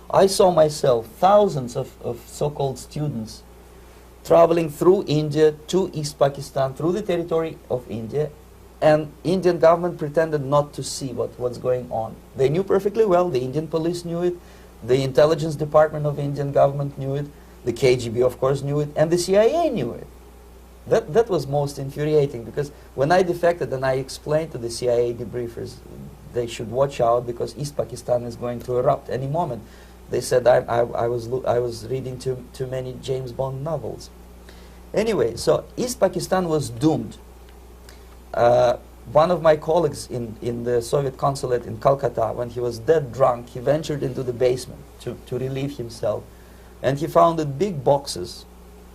I saw myself thousands of so-called students traveling through India to East Pakistan, through the territory of India, and Indian government pretended not to see what's going on. They knew perfectly well, the Indian police knew it, the intelligence department of Indian government knew it, the KGB of course knew it, and the CIA knew it. That was most infuriating, because when I defected and I explained to the CIA debriefers they should watch out because East Pakistan is going to erupt any moment, they said I was reading too many James Bond novels. Anyway, so East Pakistan was doomed. One of my colleagues in the Soviet consulate in Calcutta, when he was dead drunk, he ventured into the basement to relieve himself, and he found big boxes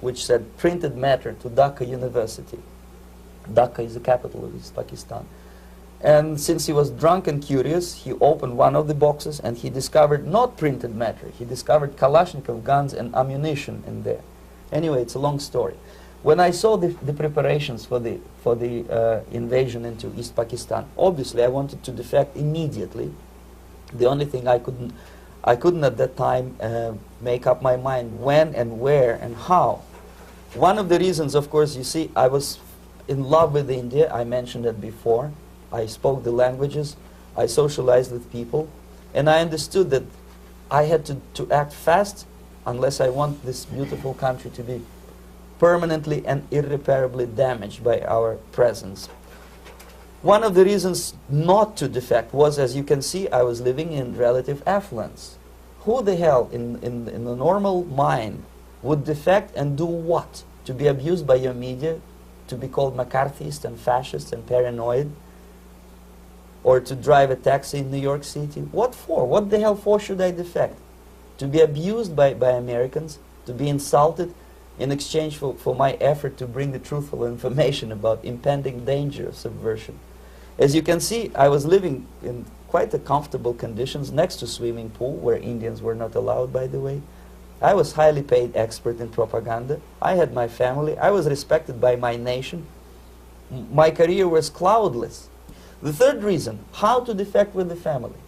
which said printed matter to Dhaka University. Dhaka is the capital of East Pakistan. And since he was drunk and curious, he opened one of the boxes and he discovered not printed matter. He discovered Kalashnikov guns and ammunition in there. Anyway, it's a long story. When I saw the preparations for the invasion into East Pakistan, obviously I wanted to defect immediately. The only thing I couldn't at that time make up my mind when and where and how. One of the reasons, of course, you see, I was in love with India. I mentioned it before. I spoke the languages. I socialized with people. And I understood that I had to act fast unless I want this beautiful country to be permanently and irreparably damaged by our presence. One of the reasons not to defect was, as you can see, I was living in relative affluence. Who the hell in the normal mind would defect and do what? To be abused by your media, to be called McCarthyist and fascist and paranoid, or to drive a taxi in New York City? What for? What the hell for should I defect? To be abused by Americans, to be insulted in exchange for my effort to bring the truthful information about impending danger of subversion. As you can see, I was living in quite a comfortable conditions next to swimming pool, where Indians were not allowed, by the way. I was highly paid expert in propaganda. I had my family. I was respected by my nation. My career was cloudless. The third reason, how to defect with the family.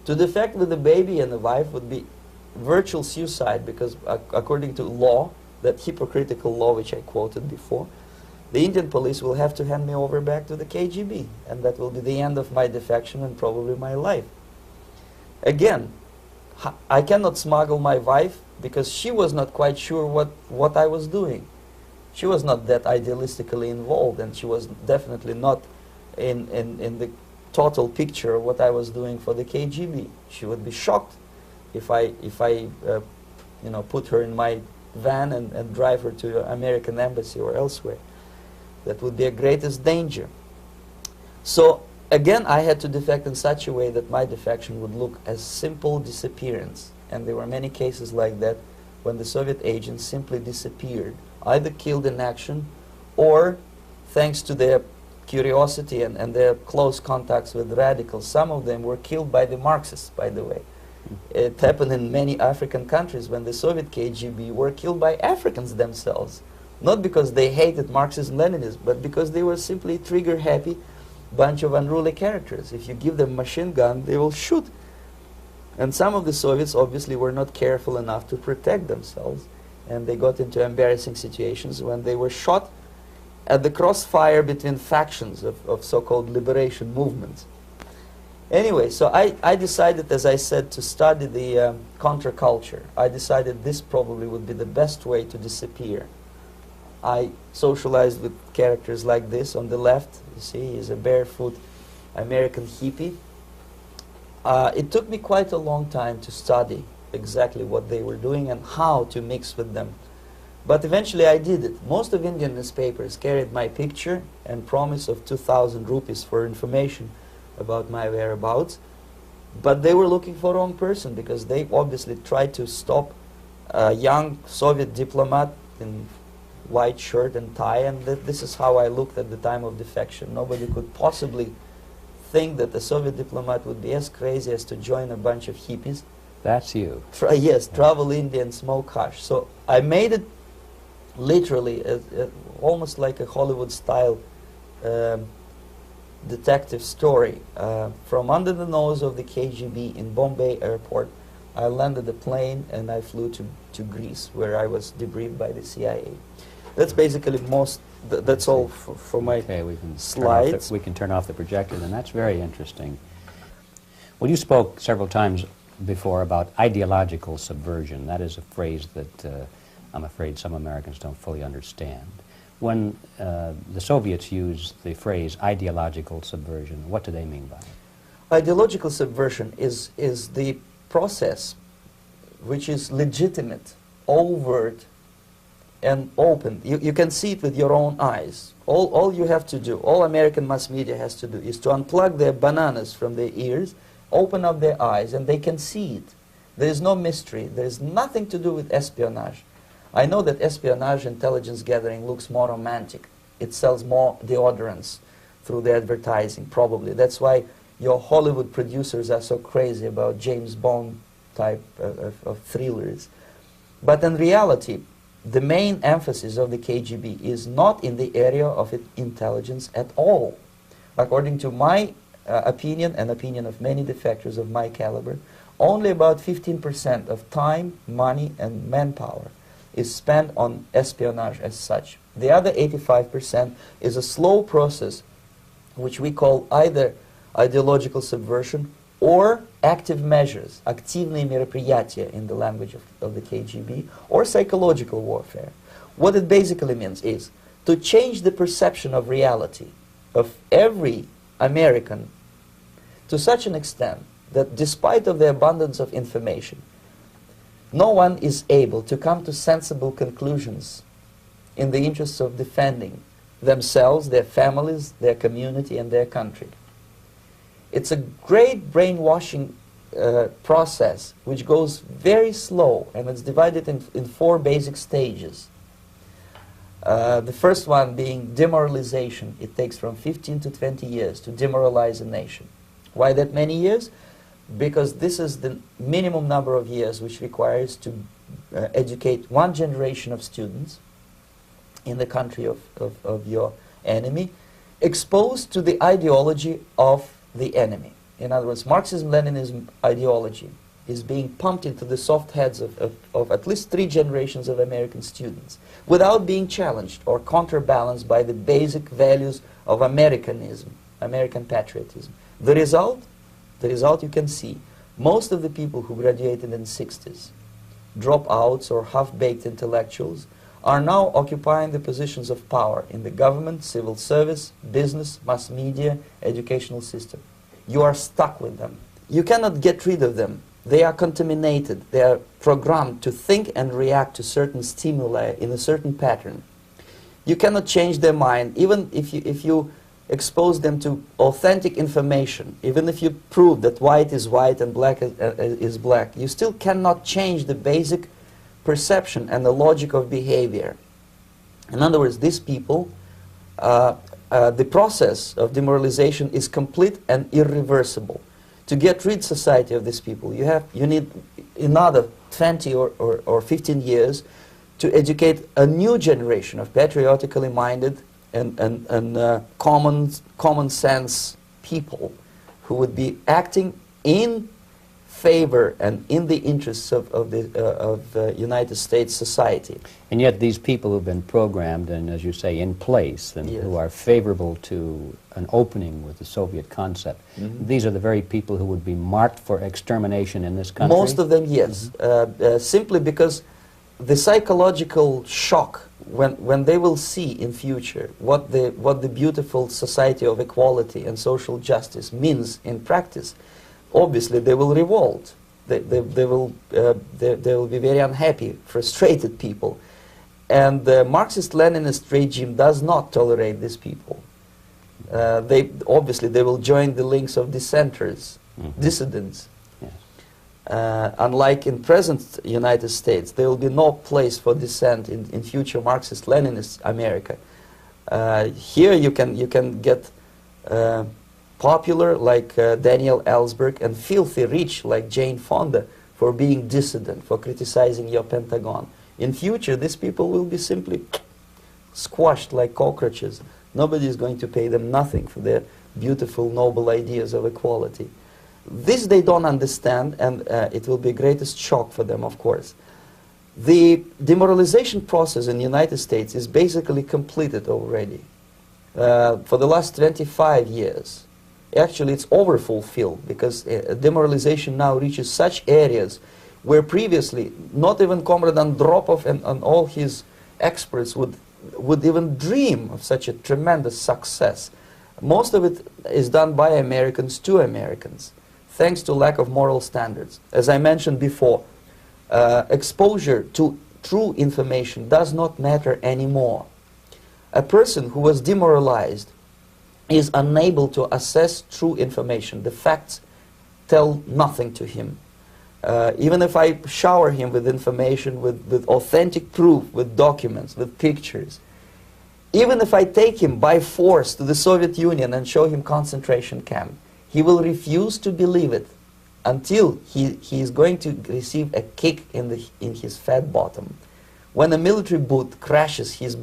To defect with the baby and the wife would be virtual suicide, because according to law, that hypocritical law which I quoted before, the Indian police will have to hand me over back to the KGB, and that will be the end of my defection and probably my life. Again, I cannot smuggle my wife because she was not quite sure what I was doing. She was not that idealistically involved, and she was definitely not in the total picture of what I was doing for the KGB. She would be shocked if I you know, put her in my van and drive her to the American embassy or elsewhere. That would be a greatest danger. So again, I had to defect in such a way that my defection would look as simple disappearance. And there were many cases like that when the Soviet agents simply disappeared, either killed in action or, thanks to their curiosity and their close contacts with radicals, some of them were killed by the Marxists, by the way. It happened in many African countries when the Soviet KGB were killed by Africans themselves. Not because they hated Marxism-Leninism, but because they were simply trigger-happy bunch of unruly characters. If you give them a machine gun, they will shoot. And some of the Soviets obviously were not careful enough to protect themselves, and they got into embarrassing situations when they were shot at the crossfire between factions of so-called liberation movements. Anyway, so I decided, as I said, to study the counterculture. I decided this probably would be the best way to disappear. I socialized with characters like this. On the left, you see, he's a barefoot American hippie. It took me quite a long time to study exactly what they were doing and how to mix with them. But eventually I did it. Most of Indian newspapers carried my picture and promise of 2,000 rupees for information about my whereabouts. But they were looking for the wrong person, because they obviously tried to stop a young Soviet diplomat in white shirt and tie, and this is how I looked at the time of defection. Nobody could possibly think that a Soviet diplomat would be as crazy as to join a bunch of hippies.
That's you.
Yes, travel India and smoke hash. So I made it literally almost like a Hollywood-style detective story. From under the nose of the KGB in Bombay airport, I landed a plane and I flew to Greece, where I was debriefed by the CIA. That's basically that's all for my slides.
We can turn off the projector, and that's very interesting. Well, you spoke several times before about ideological subversion. That is a phrase that I'm afraid some Americans don't fully understand. When the Soviets use the phrase ideological subversion, what do they mean by it?
Ideological subversion is the process which is legitimate, overt, and open. You can see it with your own eyes. All you have to do, all American mass media has to do, is to unplug their bananas from their ears, open up their eyes, and they can see it. There is no mystery. There is nothing to do with espionage. I know that espionage intelligence gathering looks more romantic. It sells more deodorants through the advertising, probably. That's why your Hollywood producers are so crazy about James Bond type of thrillers. But in reality, the main emphasis of the KGB is not in the area of intelligence at all. According to my opinion and opinion of many defectors of my caliber, only about 15% of time, money, and manpower is spent on espionage as such. The other 85% is a slow process which we call either ideological subversion or active measures, активные мероприятия in the language of the KGB, or psychological warfare. What it basically means is to change the perception of reality of every American to such an extent that despite of the abundance of information, no one is able to come to sensible conclusions in the interests of defending themselves, their families, their community, and their country. It's a great brainwashing process which goes very slow, and it's divided in 4 basic stages. The first one being demoralization. It takes from 15 to 20 years to demoralize a nation. Why that many years? Because this is the minimum number of years which requires to educate one generation of students in the country of your enemy, exposed to the ideology of the enemy. In other words, Marxism-Leninism ideology
is being pumped into the soft heads of at least 3 generations of American students without being challenged or counterbalanced by the basic values of Americanism, American patriotism. The result you can see. Most of the people who graduated in the 60s, dropouts or half-baked intellectuals, are now occupying the positions of power in the government, civil service, business, mass media, educational system. You are stuck with them. You cannot get rid of them. They are contaminated. They are programmed to think and react to certain stimuli in a certain pattern. You cannot change their mind, even if you expose them to authentic information, even if you prove that white is white and black is black. You still cannot change the basic perception and the logic of behavior. In other words, these people, the process of demoralization is complete and irreversible. To get rid society of these people, you need another 20 or 15 years to educate a new generation of patriotically minded and common sense people who would be acting in favor and in the interests of the United States society.
And yet these people who've been programmed and, as you say, in place and
Yes.
who are favorable to an opening with the Soviet concept, these are the very people who would be marked for extermination in this country?
Most of them, yes. Simply because the psychological shock when they will see in future what the beautiful society of equality and social justice means in practice, obviously they will revolt. They will be very unhappy, frustrated people. And the Marxist-Leninist regime does not tolerate these people. Obviously they will join the links of dissenters, dissidents. Unlike in present United States, there will be no place for dissent in future Marxist-Leninist America. Here you can get popular like Daniel Ellsberg and filthy rich like Jane Fonda for being dissident, for criticizing your Pentagon. In future, these people will be simply squashed like cockroaches. Nobody is going to pay them nothing for their beautiful, noble ideas of equality. This they don't understand, and it will be the greatest shock for them, of course. The demoralization process in the United States is basically completed already. For the last 25 years. Actually, it's overfulfilled, because demoralization now reaches such areas where previously not even Comrade Andropov and all his experts would even dream of such a tremendous success. Most of it is done by Americans to Americans, thanks to lack of moral standards. As I mentioned before, exposure to true information does not matter anymore. A person who was demoralized is unable to assess true information. The facts tell nothing to him. Even if I shower him with information, with authentic proof, with documents, with pictures, even if I take him by force to the Soviet Union and show him concentration camp, he will refuse to believe it until he is going to receive a kick in his fat bottom. When a military boot crashes his,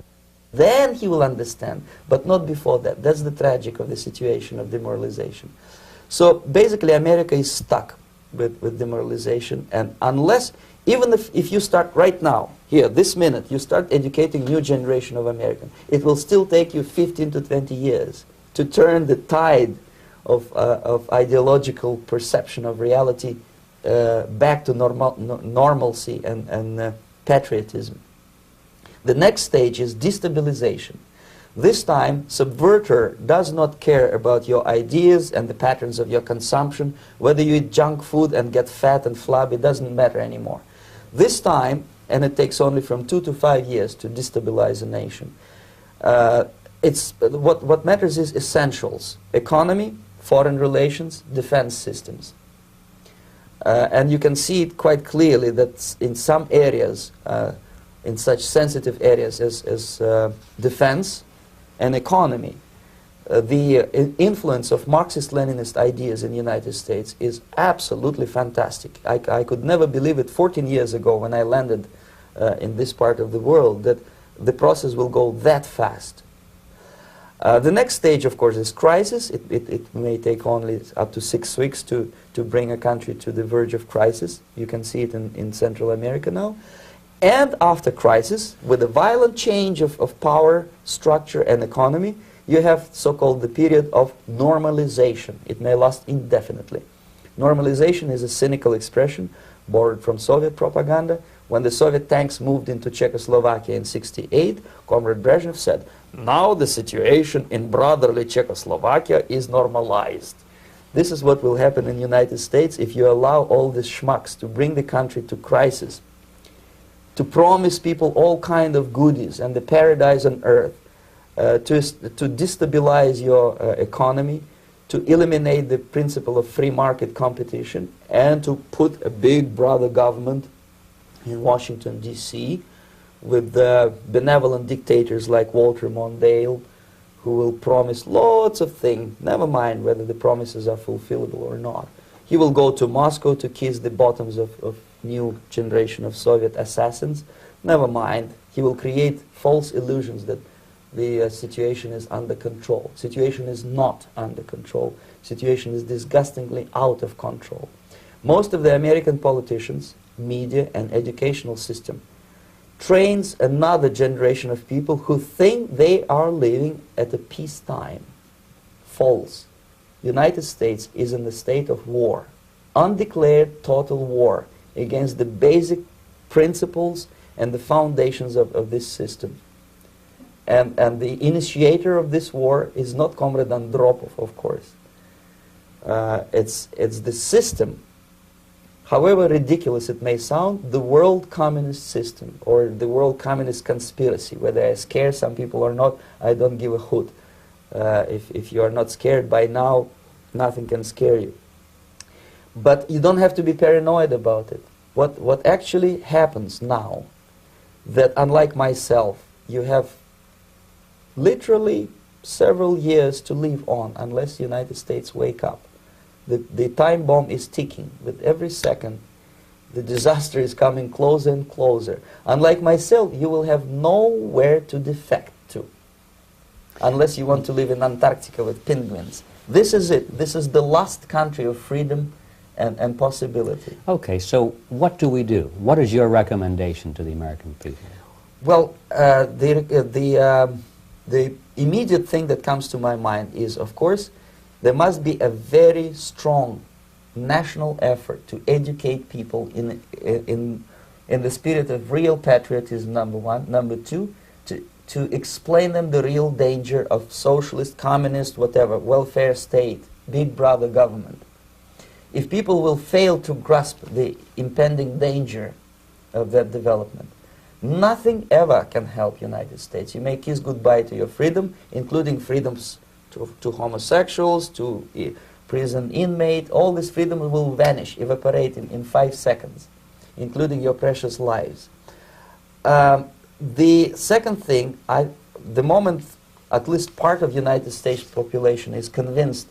then he will understand, but not before that. That's the tragic of the situation of demoralization. So basically America is stuck with demoralization, and unless, even if you start right now, here, this minute, you start educating new generation of Americans, it will still take you 15 to 20 years to turn the tide of ideological perception of reality back to normalcy and patriotism. The next stage is destabilization. This time, subverter does not care about your ideas and the patterns of your consumption. Whether you eat junk food and get fat and flabby, it doesn't matter anymore. This time, and it takes only from 2 to 5 years to destabilize a nation, what matters is essentials: economy, foreign relations, defense systems. And you can see it quite clearly that in some areas, in such sensitive areas as defense and economy, the influence of Marxist-Leninist ideas in the United States is absolutely fantastic. I could never believe it 14 years ago when I landed in this part of the world, that the process will go that fast. The next stage, of course, is crisis. It may take only up to 6 weeks to bring a country to the verge of crisis. You can see it in Central America now. And after crisis, with a violent change of power, structure, and economy, you have so-called the period of normalization. It may last indefinitely. Normalization is a cynical expression borrowed from Soviet propaganda. When the Soviet tanks moved into Czechoslovakia in '68, Comrade Brezhnev said, "Now the situation in brotherly Czechoslovakia is normalized." This is what will happen in the United States if you allow all these schmucks to bring the country to crisis, to promise people all kind of goodies and the paradise on earth, to destabilize your economy, to eliminate the principle of free market competition, and to put a big brother government in Washington, D.C., with benevolent dictators like Walter Mondale, who will promise lots of things, never mind whether the promises are fulfillable or not. He will go to Moscow to kiss the bottoms of new generation of Soviet assassins, never mind. He will create false illusions that the situation is under control. Situation is not under control. Situation is disgustingly out of control. Most of the American politicians, media, and educational system trains another generation of people who think they are living at a peacetime. False. United States is in the state of war, undeclared total war against the basic principles and the foundations of this system. And the initiator of this war is not Comrade Andropov, of course. It's the system. However ridiculous it may sound, the world communist system or the world communist conspiracy, whether I scare some people or not, I don't give a hoot. If you are not scared by now, nothing can scare you. But you don't have to be paranoid about it. What actually happens now, that unlike myself, you have literally several years to live on unless the United States wake up. The time bomb is ticking. With every second, the disaster is coming closer and closer. Unlike myself, you will have nowhere to defect to, unless you want to live in Antarctica with penguins. This is it. This is the last country of freedom and possibility.
Okay, so what do we do? What is your recommendation to the American people?
Well, the immediate thing that comes to my mind is, of course, there must be a very strong national effort to educate people in the spirit of real patriotism, number one. Number two, to explain them the real danger of socialist, communist, whatever, welfare state, big brother government. If people will fail to grasp the impending danger of that development, nothing ever can help United States. You may kiss goodbye to your freedom, including freedoms to homosexuals, to prison inmate. All these freedoms will vanish, evaporate in 5 seconds, including your precious lives. The second thing, the moment at least part of United States population is convinced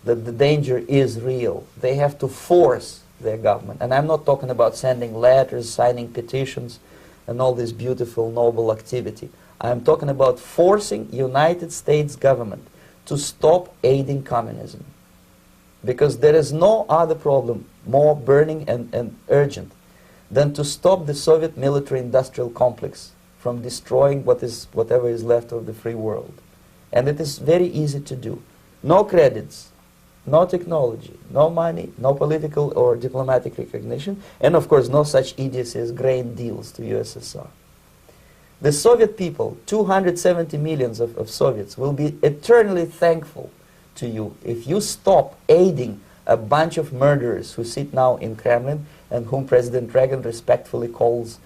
that the danger is real, they have to force their government. And I'm not talking about sending letters, signing petitions, and all this beautiful, noble activity. I'm talking about forcing United States government to stop aiding communism. Because there is no other problem more burning and urgent than to stop the Soviet military-industrial complex from destroying whatever is left of the free world. And it is very easy to do. No credits, no technology, no money, no political or diplomatic recognition, and of course no such idiocy as grain deals to USSR. The Soviet people, 270 millions of Soviets, will be eternally thankful to you if you stop aiding a bunch of murderers who sit now in Kremlin and whom President Reagan respectfully calls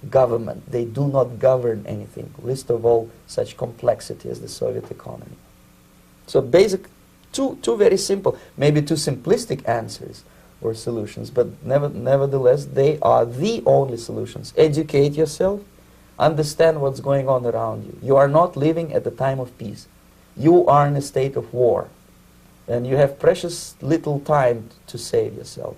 government. They do not govern anything, least of all such complexity as the Soviet economy. So basic, two very simple, maybe two simplistic answers or solutions, but nevertheless they are the only solutions. Educate yourself, understand what's going on around you. You are not living at the time of peace. You are in a state of war, and you have precious little time to save yourself.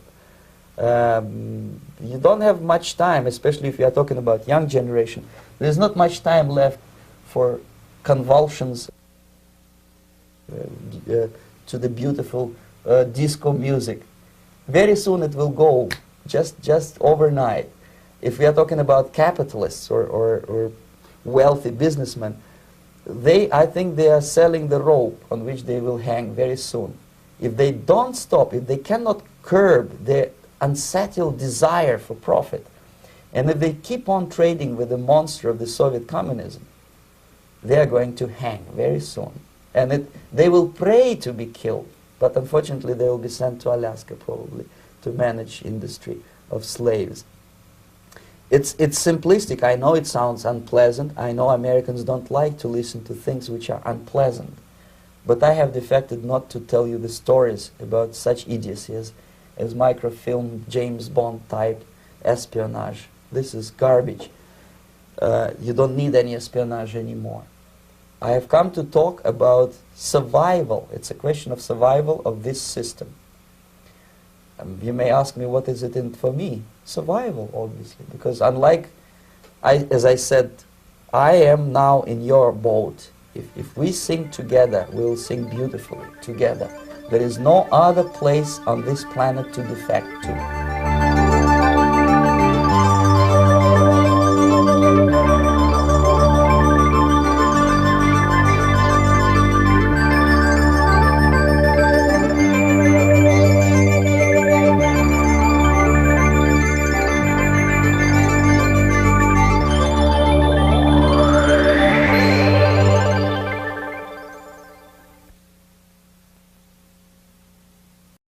You don't have much time, especially if you are talking about young generation. There's not much time left for convulsions to the beautiful disco music. Very soon it will go, just overnight. If we are talking about capitalists or wealthy businessmen, I think they are selling the rope on which they will hang very soon. If they don't stop, if they cannot curb their unsettled desire for profit, and if they keep on trading with the monster of the Soviet communism, they are going to hang very soon. And they will pray to be killed, but unfortunately they will be sent to Alaska probably to manage industry of slaves. It's simplistic. I know it sounds unpleasant. I know Americans don't like to listen to things which are unpleasant. But I have defected not to tell you the stories about such idiocy as microfilm, James Bond type espionage. This is garbage. You don't need any espionage anymore. I have come to talk about survival. It's a question of survival of this system. You may ask me, what is it in for me? Survival, obviously, because unlike, as I said, I am now in your boat. If we sing together, we'll sing beautifully together. There is no other place on this planet to defect to.